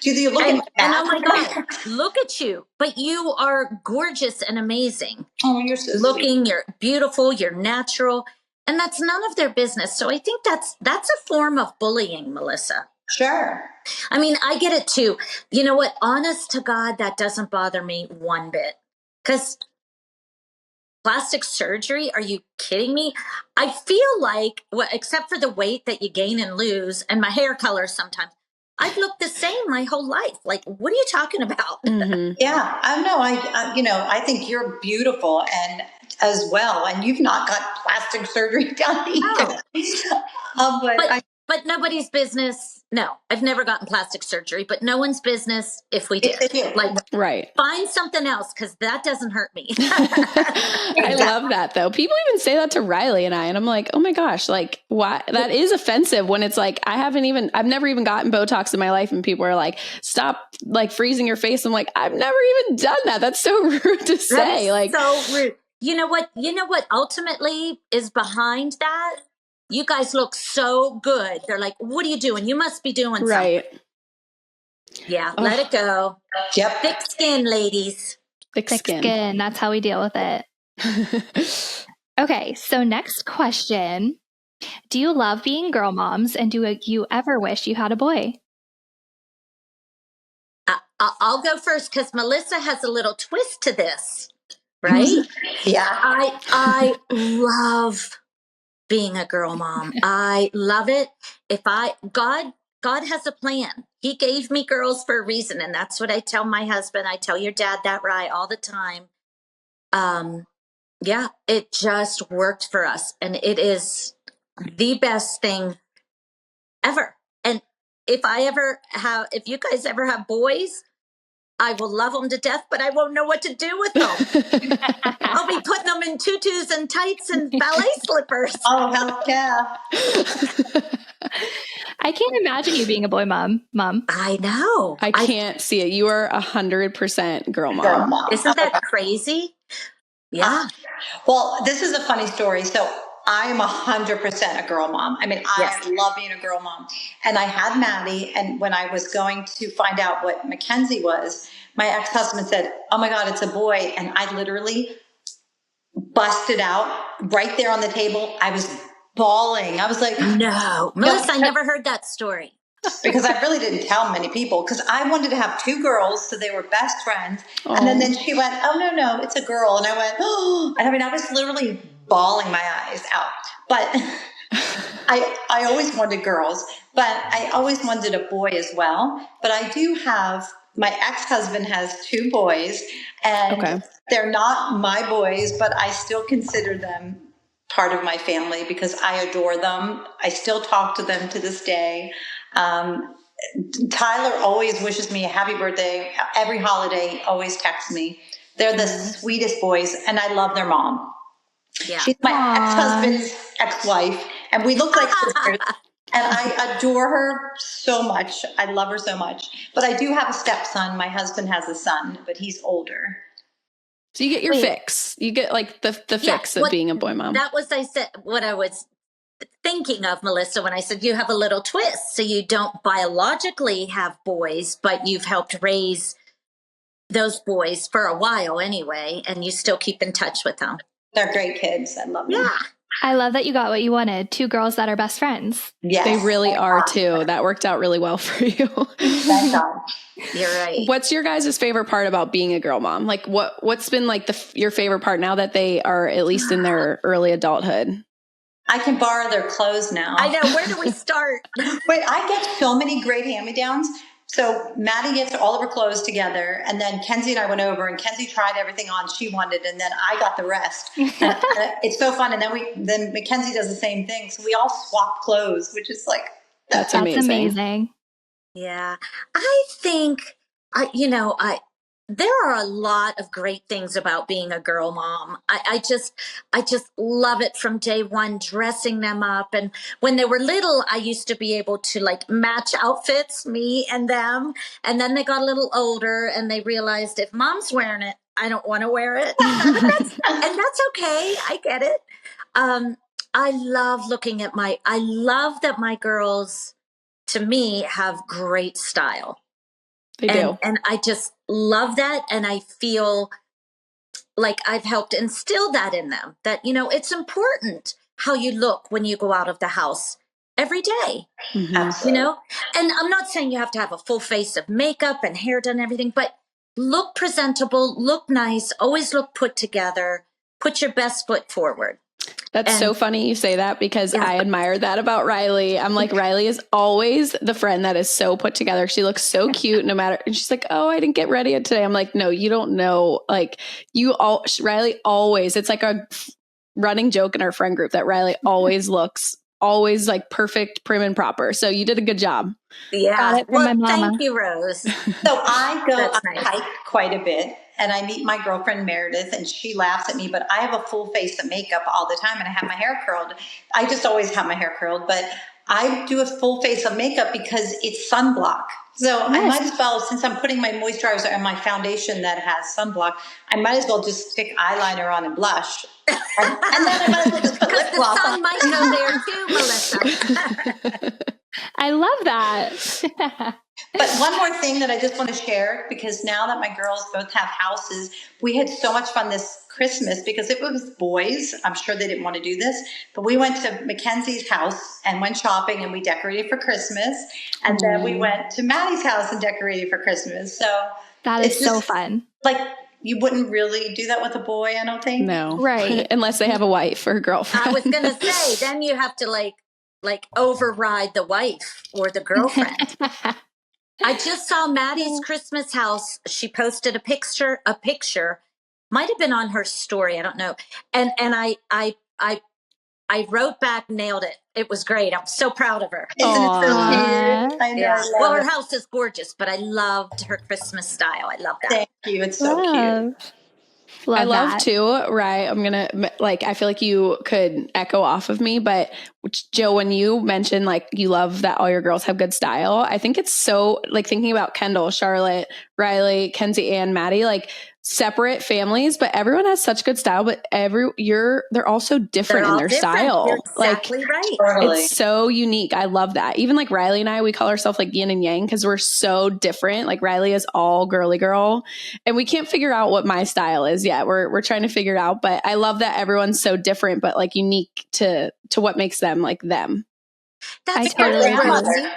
do you look at and oh my God, look at you. But you are gorgeous and amazing. Oh, you're so looking, sweet. You're beautiful, you're natural. And that's none of their business. So I think that's a form of bullying, Melissa. Sure. I mean, I get it too. You know what? Honest to God, that doesn't bother me one bit. Because plastic surgery? Are you kidding me? I feel like, well, except for the weight that you gain and lose and my hair color sometimes, I've looked the same my whole life. Like, what are you talking about? Mm-hmm. Yeah, I know. I think you're beautiful and as well, and you've not got plastic surgery done either. But nobody's business. No, I've never gotten plastic surgery, but no one's business if we did. Like, right. Find something else because that doesn't hurt me. I love that though. People even say that to Riley and I, and I'm like, oh my gosh, like why? That is offensive when it's like, I've never even gotten Botox in my life. And people are like, stop like freezing your face. I'm like, I've never even done that. That's so rude to say. Like, so rude. You know what ultimately is behind that? You guys look so good. They're like, what are you doing? You must be doing right. something. Yeah, let it go. Yep. Thick skin, ladies. Thick skin. That's how we deal with it. Okay, so next question. Do you love being girl moms, and do you ever wish you had a boy? I'll go first because Melissa has a little twist to this, right? Yeah. I love being a girl mom. I love it. God has a plan. He gave me girls for a reason. And that's what I tell my husband. I tell your dad that, right, all the time. Yeah, it just worked for us. And it is the best thing ever. And if you guys ever have boys, I will love them to death, but I won't know what to do with them. I'll be putting them in tutus and tights and ballet slippers. Oh, hell yeah. I can't imagine you being a boy mom. I know. I can't see it. You are 100% girl mom. Isn't that crazy? Yeah. Well, this is a funny story. So I am 100% a girl mom. I mean, I love being a girl mom. And I had Maddie, and when I was going to find out what Mackenzie was, my ex-husband said, oh my God, it's a boy. And I literally busted out right there on the table. I was bawling. I was like, no, Melissa, I never heard that story. Because I really didn't tell many people, because I wanted to have two girls, so they were best friends. Oh. And then she went, oh, no, it's a girl. And I went, oh, and I mean, I was literally bawling my eyes out. But I always wanted girls, but I always wanted a boy as well. But I do have, my ex-husband has two boys, and they're not my boys, but I still consider them part of my family because I adore them. I still talk to them to this day. Tyler always wishes me a happy birthday. Every holiday, always texts me. They're the sweetest boys, and I love their mom. Yeah. She's my ex-husband's ex-wife, and we look like sisters. And I adore her so much. I love her so much. But I do have a stepson. My husband has a son, but he's older. So you get your fix. You get like the fix of being a boy mom. That was what I was thinking of, Melissa, when I said you have a little twist. So you don't biologically have boys, but you've helped raise those boys for a while anyway, and you still keep in touch with them. They're great kids. I love them. Yeah. I love that you got what you wanted. Two girls that are best friends. Yes. They really are too. That worked out really well for you. Thank God. You're right. What's your guys' favorite part about being a girl mom? Like what's been like your favorite part now that they are at least in their early adulthood? I can borrow their clothes now. I know. Where do we start? Wait, I get so many great hand-me-downs. So Maddie gets all of her clothes together, and then Kenzie and I went over, and Kenzie tried everything on she wanted, and then I got the rest. And it's so fun. And then Mackenzie does the same thing. So we all swap clothes, which is like that's amazing. Yeah, I think there are a lot of great things about being a girl mom. I just love it from day one, dressing them up. And when they were little, I used to be able to like match outfits, me and them. And then they got a little older and they realized if mom's wearing it, I don't want to wear it. and that's okay. I get it. I love I love that my girls, to me, have great style. They do. And I just love that. And I feel like I've helped instill that in them, that, it's important how you look when you go out of the house every day, and I'm not saying you have to have a full face of makeup and hair done and everything, but look presentable, look nice, always look put together. put your best foot forward. That's so funny you say that, because I admire that about Riley. I'm like, Riley is always the friend that is so put together. She looks so cute no matter. And she's like, oh, I didn't get ready today. I'm like, no, you don't know. Like Riley always, it's like a running joke in our friend group that Riley always looks always like perfect, prim and proper. So you did a good job. Yeah. Got it from my mama. Thank you, Rose. So I hike quite a bit, and I meet my girlfriend Meredith, and she laughs at me, but I have a full face of makeup all the time, and I have my hair curled. I just always have my hair curled, but I do a full face of makeup because it's sunblock. So I might as well, since I'm putting my moisturizer and my foundation that has sunblock, I might as well just stick eyeliner on and blush. And then I might as well just put lip gloss on. The sun might go there too, Melissa. I love that. But one more thing that I just want to share, because now that my girls both have houses, we had so much fun this Christmas, because if it was boys, I'm sure they didn't want to do this, but we went to Mackenzie's house and went shopping, and we decorated for Christmas. And then we went to Maddie's house and decorated for Christmas. So that is so fun. Like, you wouldn't really do that with a boy, I don't think. No. Right. Unless they have a wife or a girlfriend. I was going to say, then you have to like override the wife or the girlfriend. I just saw Maddie's Christmas house. She posted a picture, might have been on her story. I don't know. And I wrote back, nailed it. It was great. I'm so proud of her. Isn't it so cute? I know. Yeah. I Well, love her it. house is gorgeous, but I loved her Christmas style. I love that. Thank you. It's so cute. Love I love that. too, right? I'm going to I feel like you could echo off of me, but Jill, when you mentioned like you love that all your girls have good style, I think it's so like thinking about Kendall, Charlotte, Riley, Kenzie, and Maddie, like separate families, but everyone has such good style, but they're all so different in their style. You're exactly right. Totally. It's so unique. I love that. Even like Riley and I, we call ourselves like yin and yang because we're so different. Like Riley is all girly girl, and we can't figure out what my style is yet. We're trying to figure it out, but I love that everyone's so different, but like unique to what makes them like them. That's totally agree. Rosie.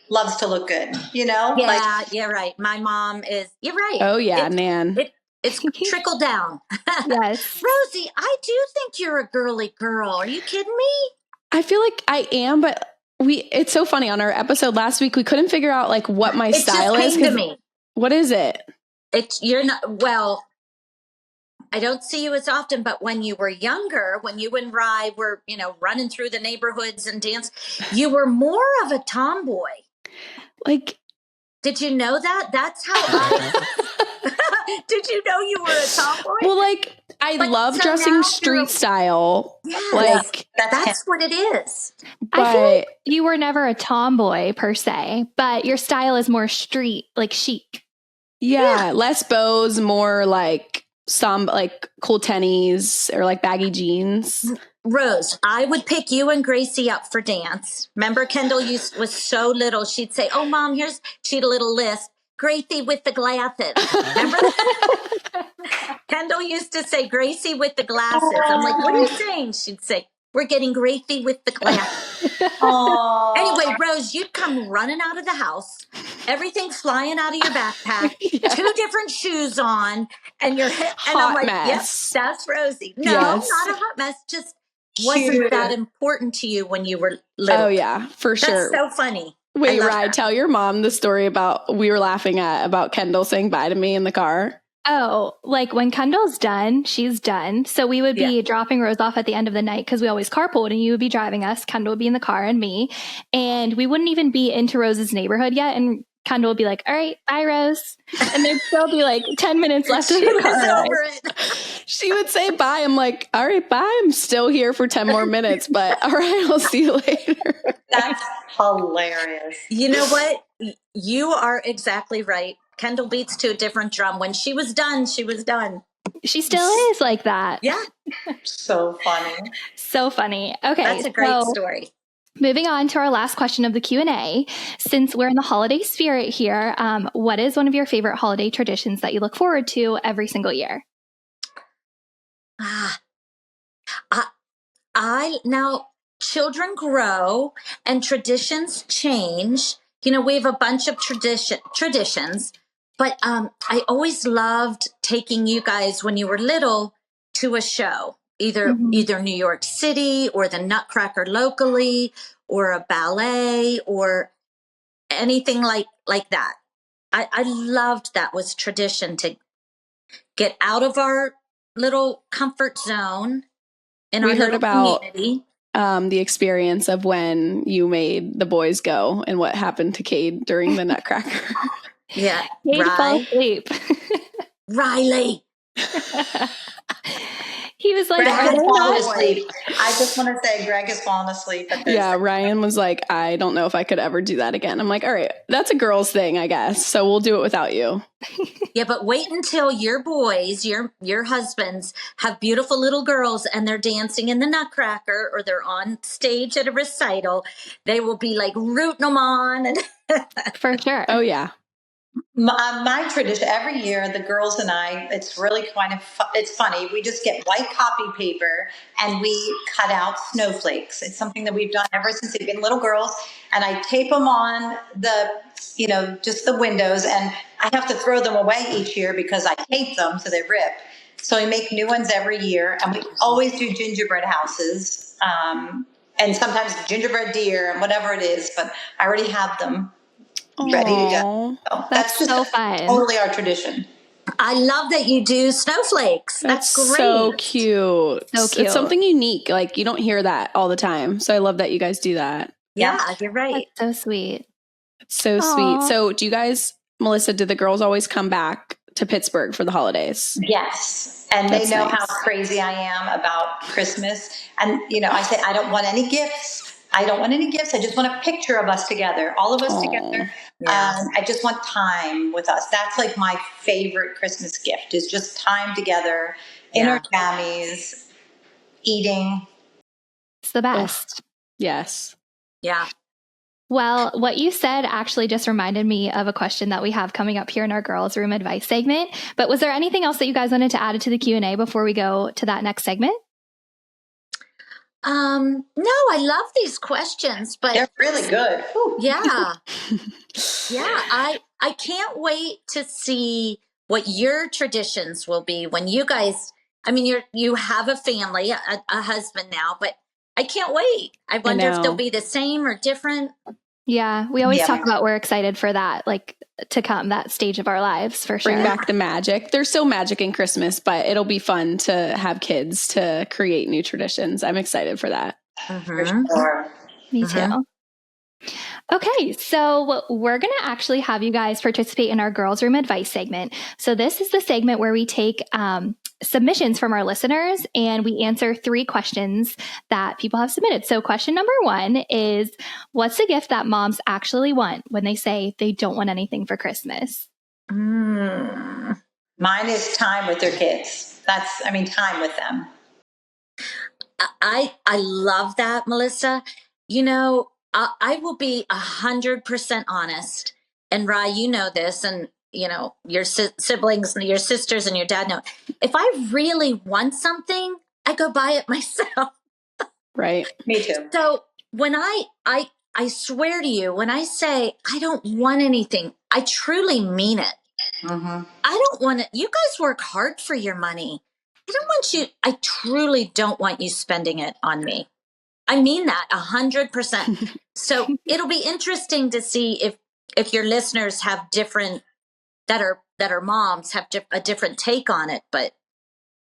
Loves to look good, you know? Yeah, Like, you're right. My mom is. You're right. Oh yeah, Nan. It's trickled down. Yes. Rosie, I do think you're a girly girl. Are you kidding me? I feel like I am, but it's so funny. On our episode last week, we couldn't figure out like what my style is. It just came to me. What is it? You're not, well, I don't see you as often, but when you were younger, when you and Rye were, running through the neighborhoods and dance, you were more of a tomboy. Like, did you know that? That's how I, did you know you were a tomboy? well, like I love dressing street style. Yes, like that's what it is. But I feel like you were never a tomboy per se, but your style is more street, like chic. yeah, less bows, more like some like cool tennies or like baggy jeans. Rose, I would pick you and Gracie up for dance. Remember, Kendall was so little. She'd say, "Oh, Mom, she'd a little list. Gracie with the glasses." Remember? Kendall used to say, "Gracie with the glasses." I'm like, "What are you saying?" She'd say, "We're getting Gracie with the glasses." Anyway, Rose, you'd come running out of the house, everything flying out of your backpack, 2 different shoes on, and your head. And I'm like, mess. "Yes, that's Rosie." No, Yes. not a hot mess. Just wasn't that important to you when you were little. Oh yeah, for sure. That's so funny. Wait, Rye, tell your mom the story we were laughing about Kendall saying bye to me in the car. Oh, like when Kendall's done, she's done. So we would be dropping Rose off at the end of the night because we always carpooled, and you would be driving us. Kendall would be in the car and me. And we wouldn't even be into Rose's neighborhood yet. And Kendall would be like, "All right, bye, Rose." And there'd still be like 10 minutes left of the car. Over it. She would say bye. I'm like, all right, bye. I'm still here for 10 more minutes, but all right, I'll see you later. that's hilarious. You know what? You are exactly right. Kendall beats to a different drum. When she was done, she was done. She still is like that. Yeah. So funny. So funny. Okay. That's a great story. Moving on to our last question of the Q&A. Since we're in the holiday spirit here, what is one of your favorite holiday traditions that you look forward to every single year? Now children grow and traditions change. We have a bunch of traditions, but I always loved taking you guys when you were little to a show, either New York City or the Nutcracker locally or a ballet or anything like that. I loved that was tradition to get out of our little comfort zone in our little community. The experience of when you made the boys go and what happened to Cade during the Nutcracker. Yeah. Cade fell asleep. Riley. He was like, Greg has fallen asleep. I just want to say Greg has fallen asleep. Yeah, Ryan was like, I don't know if I could ever do that again. I'm like, all right, that's a girl's thing, I guess. So we'll do it without you. Yeah, but wait until your boys, your husbands have beautiful little girls and they're dancing in the Nutcracker or they're on stage at a recital. They will be like rooting them on. And for sure. Oh, yeah. My tradition every year, the girls and I, it's really it's funny. We just get white copy paper and we cut out snowflakes. It's something that we've done ever since they've been little girls. And I tape them on just the windows, and I have to throw them away each year because I hate them, so they rip. So we make new ones every year, and we always do gingerbread houses, and sometimes gingerbread deer and whatever it is, but I already have them ready to go. So that's just so fun. Totally our tradition. I love that you do snowflakes. That's great. So cute. So cute. It's something unique. Like, you don't hear that all the time. So I love that you guys do that. Yeah, you're right. That's so sweet. It's so sweet. So do you guys, Melissa, did the girls always come back to Pittsburgh for the holidays? Yes. And they know how crazy I am about Christmas. And, I say, I don't want any gifts. I just want a picture of us together, all of us together. Yeah. I just want time with us. That's like my favorite Christmas gift, is just time together in our jammies, eating. It's the best. Yes. Yeah. Well, what you said actually just reminded me of a question that we have coming up here in our Girls Room Advice segment. But was there anything else that you guys wanted to add to the Q&A before we go to that next segment? No, I love these questions, but they're really good. Ooh. Yeah. Yeah. I can't wait to see what your traditions will be when you guys, you have a family, a husband now, but I can't wait. I wonder if they'll be the same or different. Yeah. We always talk about we're excited for that, like to come, that stage of our lives for sure. Bring back the magic. There's still magic in Christmas, but it'll be fun to have kids to create new traditions. I'm excited for that. For sure. Me too. Okay, so we're going to actually have you guys participate in our Girls Room Advice segment. So this is the segment where we take submissions from our listeners and we answer 3 questions that people have submitted. So question number 1 is, what's a gift that moms actually want when they say they don't want anything for Christmas? Mine is time with their kids. Time with them. I love that, Melissa. I will be 100% honest. And Rye, you know this, and your siblings and your sisters and your dad know. If I really want something, I go buy it myself. Right. Me too. So when I swear to you, when I say I don't want anything, I truly mean it. I don't want it. You guys work hard for your money. I truly don't want you spending it on me. I mean that 100%. So it'll be interesting to see if your listeners have different, that are moms, have a different take on it. But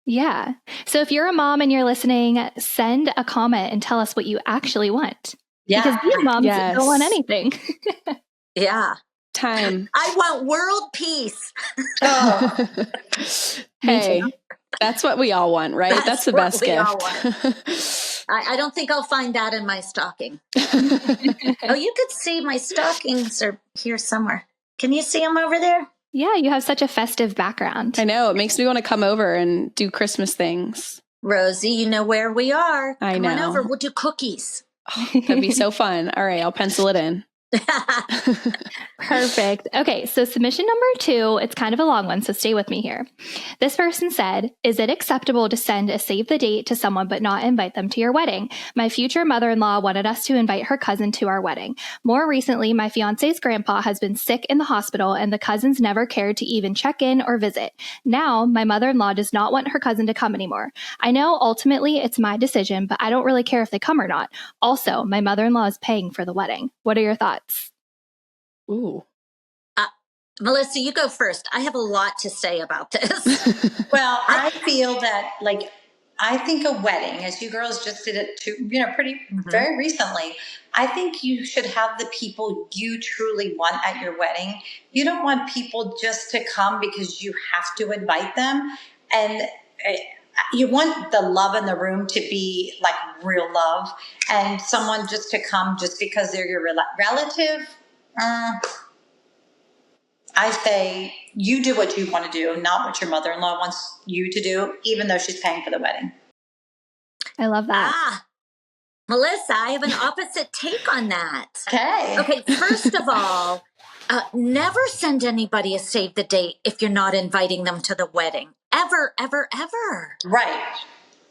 yeah. So if you're a mom and you're listening, send a comment and tell us what you actually want. Yeah. Because these moms don't want anything. Yeah. Time. I want world peace. Oh. Hey, that's what we all want, right? That's the best gift. I don't think I'll find that in my stocking. Oh, you could see my stockings are here somewhere. Can you see them over there? Yeah, you have such a festive background. I know. It makes me want to come over and do Christmas things. Rosie, you know where we are. I know. Come on over. We'll do cookies. Oh, that'd be so fun. All right, I'll pencil it in. Perfect. Okay, so submission number 2, it's kind of a long one, so stay with me here. This person said, is it acceptable to send a save the date to someone but not invite them to your wedding? My future mother-in-law wanted us to invite her cousin to our wedding. More recently, my fiance's grandpa has been sick in the hospital and the cousins never cared to even check in or visit. Now, my mother-in-law does not want her cousin to come anymore. I know ultimately it's my decision, but I don't really care if they come or not. Also, my mother-in-law is paying for the wedding. What are your thoughts? Ooh. Melissa, you go first. I have a lot to say about this. Well, I feel that, like, I think a wedding, as you girls just did it too, very recently, I think you should have the people you truly want at your wedding. You don't want people just to come because you have to invite them. And you want the love in the room to be like real love, and someone just to come just because they're your relative. I say you do what you want to do, not what your mother-in-law wants you to do, even though she's paying for the wedding. I love that. Melissa, I have an opposite take on that. Okay. First of all, never send anybody a save the date if you're not inviting them to the wedding. Ever, ever, ever. Right.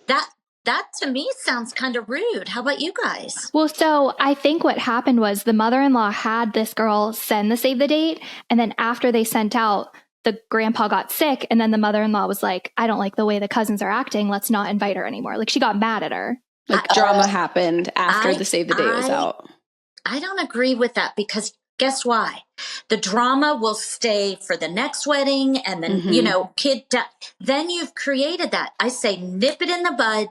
That to me sounds kind of rude. How about you guys? Well, so I think what happened was the mother-in-law had this girl send the save the date. And then after they sent out, the grandpa got sick. And then the mother-in-law was like, I don't like the way the cousins are acting. Let's not invite her anymore. Like she got mad at her. Like drama happened after the save the date was out. I don't agree with that because guess why? The drama will stay for the next wedding. And then, then you've created that. I say nip it in the bud.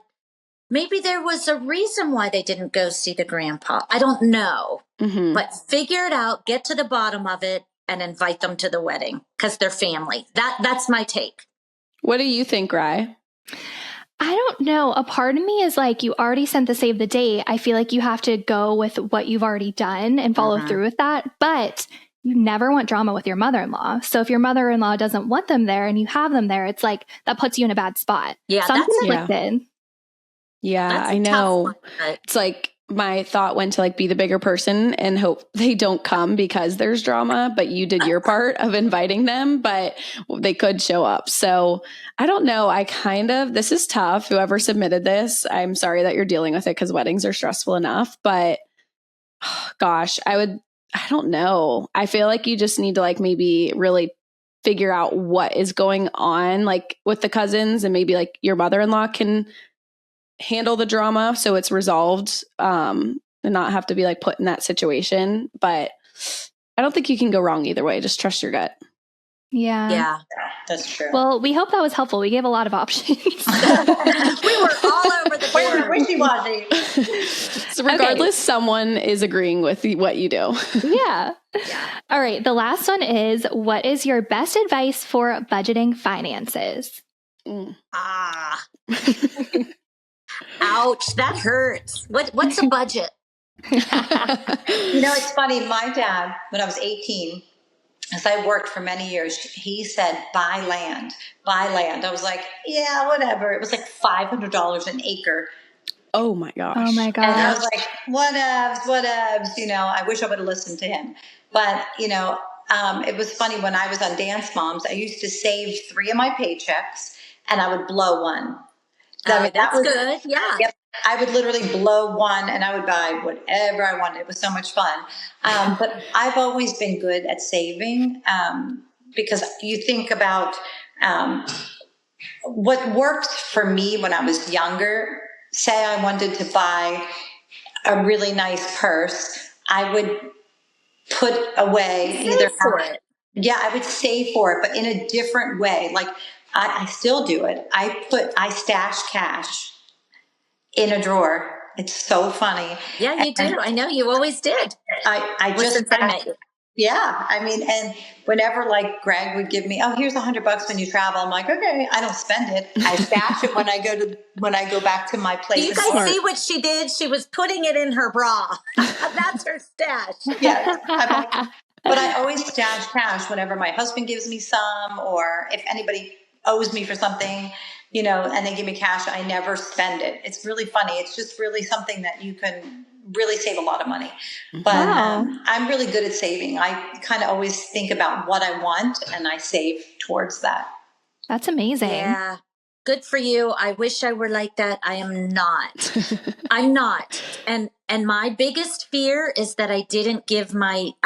Maybe there was a reason why they didn't go see the grandpa. I don't know. But figure it out, get to the bottom of it, and invite them to the wedding because they're family. That's my take. What do you think, Rye? I don't know. A part of me is like, you already sent the save the date. I feel like you have to go with what you've already done and follow through with that. But you never want drama with your mother-in-law. So if your mother-in-law doesn't want them there and you have them there, it's like that puts you in a bad spot. Yeah, so I'm conflicted. Yeah, I know. It's like my thought went to like be the bigger person and hope they don't come because there's drama, but you did your part of inviting them, but they could show up. So I don't know. This is tough. Whoever submitted this, I'm sorry that you're dealing with it because weddings are stressful enough, but gosh, I don't know. I feel like you just need to like maybe really figure out what is going on like with the cousins, and maybe like your mother-in-law can handle the drama so it's resolved and not have to be like put in that situation. But I don't think you can go wrong either way. Just trust your gut. Yeah, that's true. Well, we hope that was helpful. We gave a lot of options. We were all over the board. Wishy-washy. So regardless, someone is agreeing with what you do. Yeah. All right. The last one is, what is your best advice for budgeting finances? Ouch, that hurts. What's a budget? It's funny. My dad, when I was 18, as I worked for many years, he said, buy land. I was like, yeah, whatever. It was like $500 an acre. Oh my gosh. And I was like, whatevs. I wish I would have listened to him. But, it was funny when I was on Dance Moms, I used to save 3 of my paychecks and I would blow one. That's good. Yeah. Yep. I would literally blow one and I would buy whatever I wanted. It was so much fun. But I've always been good at saving because you think about what worked for me when I was younger. Say I wanted to buy a really nice purse, I would put away Yeah, I would save for it, but in a different way. Like I still do it. I stash cash in a drawer. It's so funny. Yeah, you do. I know you always did. I just met you. Yeah. I mean, and whenever like Greg would give me, here's $100 when you travel. I'm like, okay, I don't spend it. I stash it when I go back to my place. Do you guys see what she did? She was putting it in her bra. That's her stash. Yeah. But I always stash cash whenever my husband gives me some, or if anybody owes me for something, and they give me cash, I never spend it. It's really funny. It's just really something that you can really save a lot of money. But Wow. I'm really good at saving. I kind of always think about what I want and I save towards that. That's amazing. Yeah. Good for you. I wish I were like that. I am not. I'm not. And my biggest fear is that I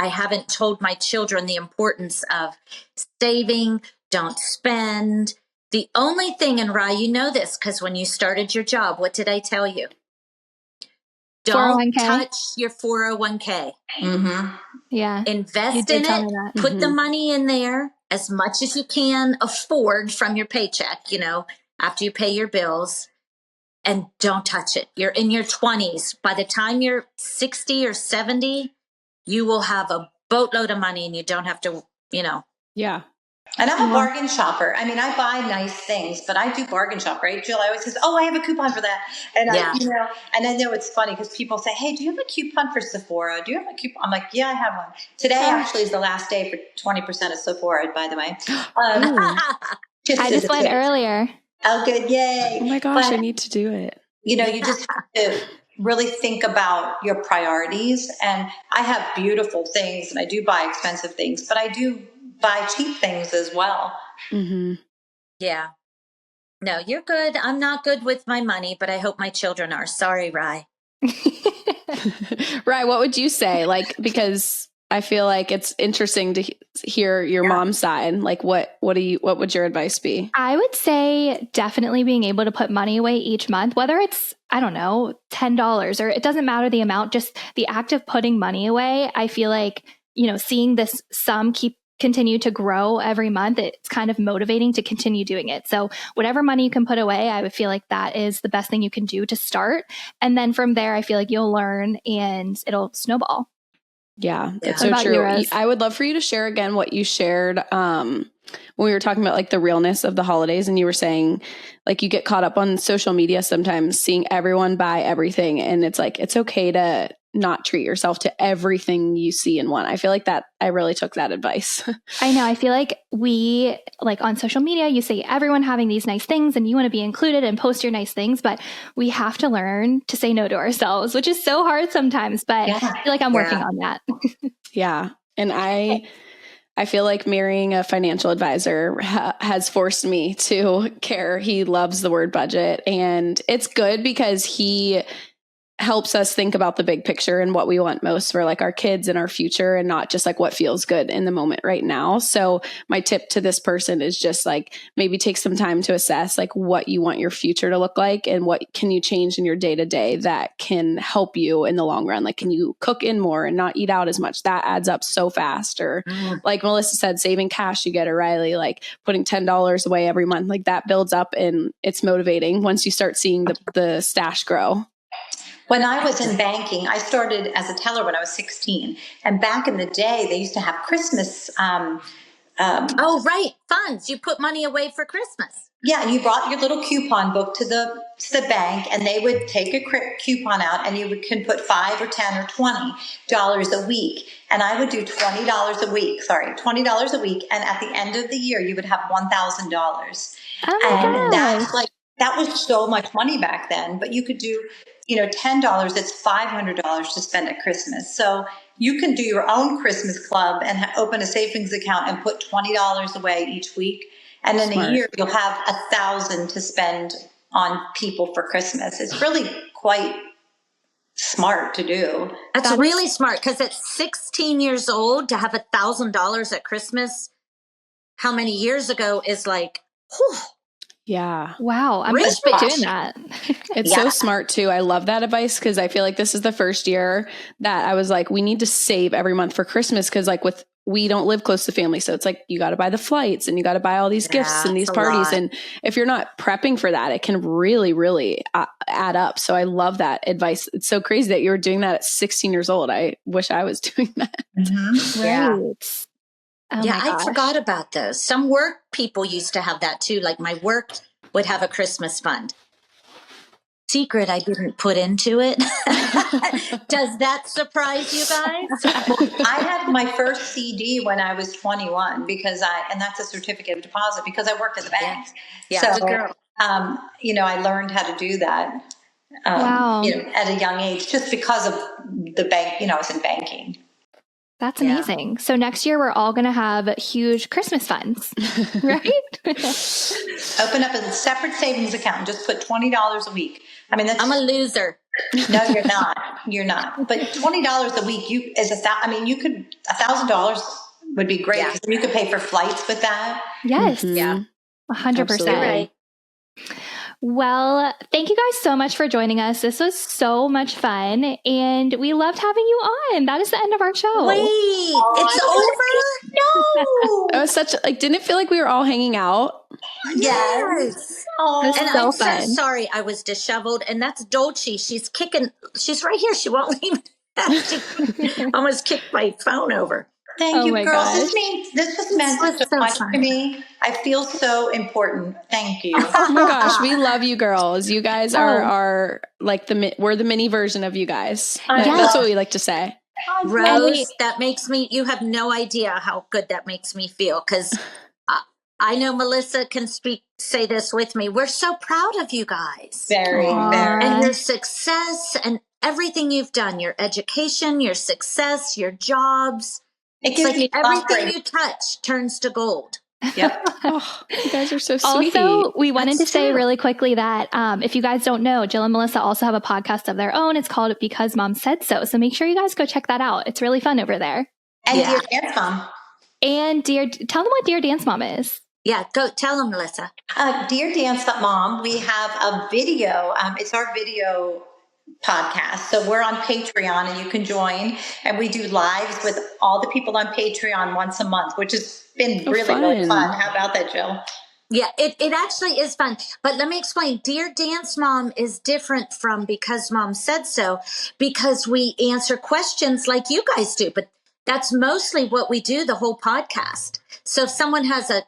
haven't told my children the importance of saving, don't spend. The only thing, and Rye, you know this, because when you started your job, what did I tell you? Don't 401k? touch your 401k. Mm-hmm. Yeah. Invest in it. Put the money in there as much as you can afford from your paycheck, after you pay your bills, and don't touch it. You're in your 20s. By the time you're 60 or 70, you will have a boatload of money and you don't have to, Yeah. And I'm a bargain shopper. I mean, I buy nice things, but I do bargain shop, right? Jill, I always says, I have a coupon for that. And and I know it's funny because people say, hey, do you have a coupon for Sephora? Do you have a coupon? I'm like, yeah, I have one. Today actually is the last day for 20% of Sephora, by the way. I just went earlier. Oh, good. Yay. Oh my gosh, I need to do it. You just have to really think about your priorities. And I have beautiful things and I do buy expensive things, but I do buy cheap things as well. Mm-hmm. Yeah. No, you're good. I'm not good with my money, but I hope my children are. Sorry, Rye. Rye, what would you say? Because I feel like it's interesting to hear your mom's side. What would your advice be? I would say definitely being able to put money away each month, whether it's, I don't know, $10 or it doesn't matter the amount, just the act of putting money away. I feel like, seeing this sum continue to grow every month, it's kind of motivating to continue doing it. So whatever money you can put away, I would feel like that is the best thing you can do to start. And then from there, I feel like you'll learn and it'll snowball. Yeah, that's so true. I would love for you to share again what you shared when we were talking about the realness of the holidays, and you were saying you get caught up on social media sometimes seeing everyone buy everything, and it's it's okay to not treat yourself to everything you see and want. I feel like that I really took that advice. I know. I feel like we on social media, you see everyone having these nice things and you want to be included and post your nice things, but we have to learn to say no to ourselves, which is so hard sometimes, but I feel like I'm working on that. Yeah. And I feel like marrying a financial advisor has forced me to care. He loves the word budget, and it's good because he helps us think about the big picture and what we want most for our kids and our future, and not just what feels good in the moment right now. So my tip to this person is just maybe take some time to assess what you want your future to look like and what can you change in your day to day that can help you in the long run. Can you cook in more and not eat out as much? That adds up so fast. Or like Melissa said, saving cash, you get O'Reilly, putting $10 away every month, that builds up and it's motivating once you start seeing the stash grow. When I was in banking, I started as a teller when I was 16. And back in the day, they used to have Christmas. Oh, right. Funds. You put money away for Christmas. Yeah. And you brought your little coupon book to the bank, and they would take a coupon out, and you can put $5 or $10 or $20 a week. And I would do $20 a week. $20 a week. And at the end of the year, you would have $1,000. Oh, that's that was so much money back then. But you could do $10, it's $500 to spend at Christmas. So you can do your own Christmas club and open a savings account and put $20 away each week. And in a year, you'll have $1,000 to spend on people for Christmas. It's really quite smart to do. That's really smart, because at 16 years old to have $1,000 at Christmas, how many years ago is whew. Yeah. Wow. I'm just doing that. It's so smart too. I love that advice, because I feel like this is the first year that I was we need to save every month for Christmas. Because we don't live close to family. So it's you got to buy the flights and you got to buy all these gifts and these parties. And if you're not prepping for that, it can really, really add up. So I love that advice. It's so crazy that you were doing that at 16 years old. I wish I was doing that. Mm-hmm. Right. Oh I forgot about those. Some work people used to have that too. My work would have a Christmas fund. Secret I didn't put into it. Does that surprise you guys? I had my first CD when I was 21 and that's a certificate of deposit because I worked at the bank. Yeah, so, good girl. I learned how to do that. Wow. At a young age, just because of the bank, I was in banking. That's amazing. Yeah. So next year we're all going to have huge Christmas funds, right? Open up a separate savings account and just put $20 a week. I mean, I'm a loser. No, you're not. You're not. But $20 a week, you could $1,000 would be great because you could pay for flights with that. Yes. Mm-hmm. Yeah. 100%. Right. Well, thank you guys so much for joining us. This was so much fun, and we loved having you on. That is the end of our show. Wait, it's over? No. It was didn't it feel like we were all hanging out? Yes. Oh, and so I'm fun. so sorry I was disheveled. And that's Dolce. She's right here. She won't leave. She almost kicked my phone over. Thank you, girls. This was meant so much to me. I feel so important. Thank you. Oh my gosh, we love you girls. You guys are like we're the mini version of you guys. That's what we like to say. Rose, that makes me, you have no idea how good that makes me feel, because I know Melissa can say this with me. We're so proud of you guys. Very, very. And your success and everything you've done, your education, your success, your jobs. It gives me everything you touch turns to gold. Yep. You guys are so sweet. Also, we wanted to say really quickly that if you guys don't know, Jill and Melissa also have a podcast of their own. It's called Because Mom Said So. So make sure you guys go check that out. It's really fun over there. And Dear Dance Mom. And tell them what Dear Dance Mom is. Yeah, go tell them, Melissa. Dear Dance Mom, we have a video. It's our video podcast. So we're on Patreon and you can join, and we do lives with all the people on Patreon once a month, which has been really fun. How about that, Jill? Yeah, it actually is fun. But let me explain. Dear Dance Mom is different from Because Mom Said So, because we answer questions like you guys do, but that's mostly what we do the whole podcast. So if someone has a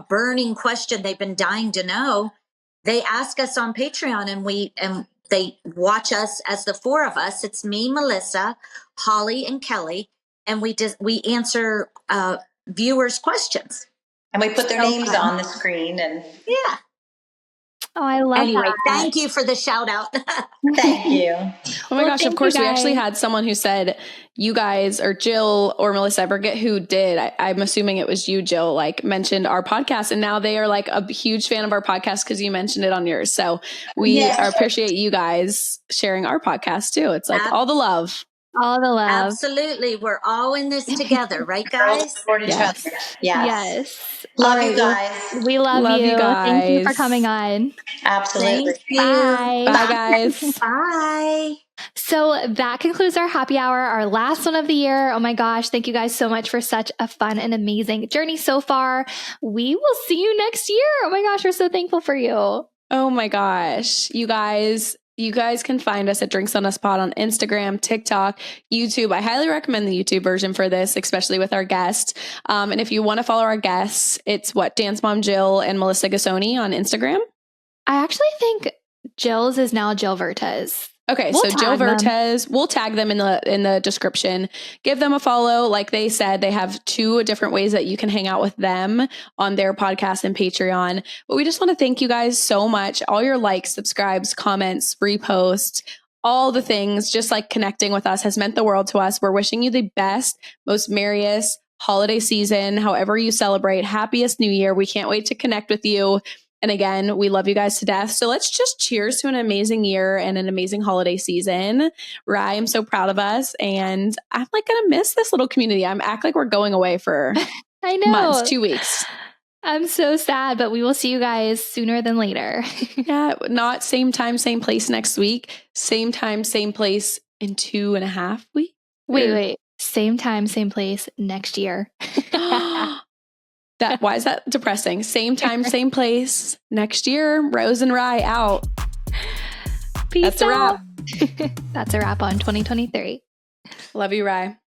burning question they've been dying to know, they ask us on Patreon, and they watch us as the four of us. It's me, Melissa, Holly, and Kelly, and we answer viewers' questions. And we put their names on the screen. And yeah. Oh, I love that. Thank you for the shout out. Thank you. Oh my gosh, of course. We actually had someone who said, you guys, or Jill or Melissa, I forget who did. I'm assuming it was you, Jill, mentioned our podcast. And now they are a huge fan of our podcast because you mentioned it on yours. So we appreciate you guys sharing our podcast too. It's all the love. All the love. Absolutely. We're all in this together, right, guys? Support each other. Yes. Love you guys. We love you guys. Thank you for coming on. Absolutely. Thank you. Bye. Bye, guys. Bye. So that concludes our happy hour, our last one of the year. Oh my gosh. Thank you guys so much for such a fun and amazing journey so far. We will see you next year. Oh my gosh. We're so thankful for you. Oh my gosh. You guys can find us at Drinks on Us Pod on Instagram, TikTok, YouTube. I highly recommend the YouTube version for this, especially with our guest. And if you want to follow our guests, it's Dance Mom Jill and Melissa Gassoni on Instagram. I actually think Jill's is now Jill Vertes. Okay, so Jill Vertes, we'll tag them in the description. Give them a follow. Like they said, they have 2 different ways that you can hang out with them on their podcast and Patreon. But we just want to thank you guys so much. All your likes, subscribes, comments, reposts, all the things, just connecting with us has meant the world to us. We're wishing you the best, most merriest holiday season, however you celebrate. Happiest New Year. We can't wait to connect with you. And again, we love you guys to death. So let's just cheers to an amazing year and an amazing holiday season. Rye, I'm so proud of us. And I'm going to miss this little community. I'm act like we're going away for I know. months, 2 weeks. I'm so sad, but we will see you guys sooner than later. Yeah, not same time, same place next week. Same time, same place in 2.5 weeks. Wait. Same time, same place next year. Why is that depressing? Same time, same place next year. Rose and Rye out. Peace That's a wrap. That's a wrap on 2023. Love you, Rye.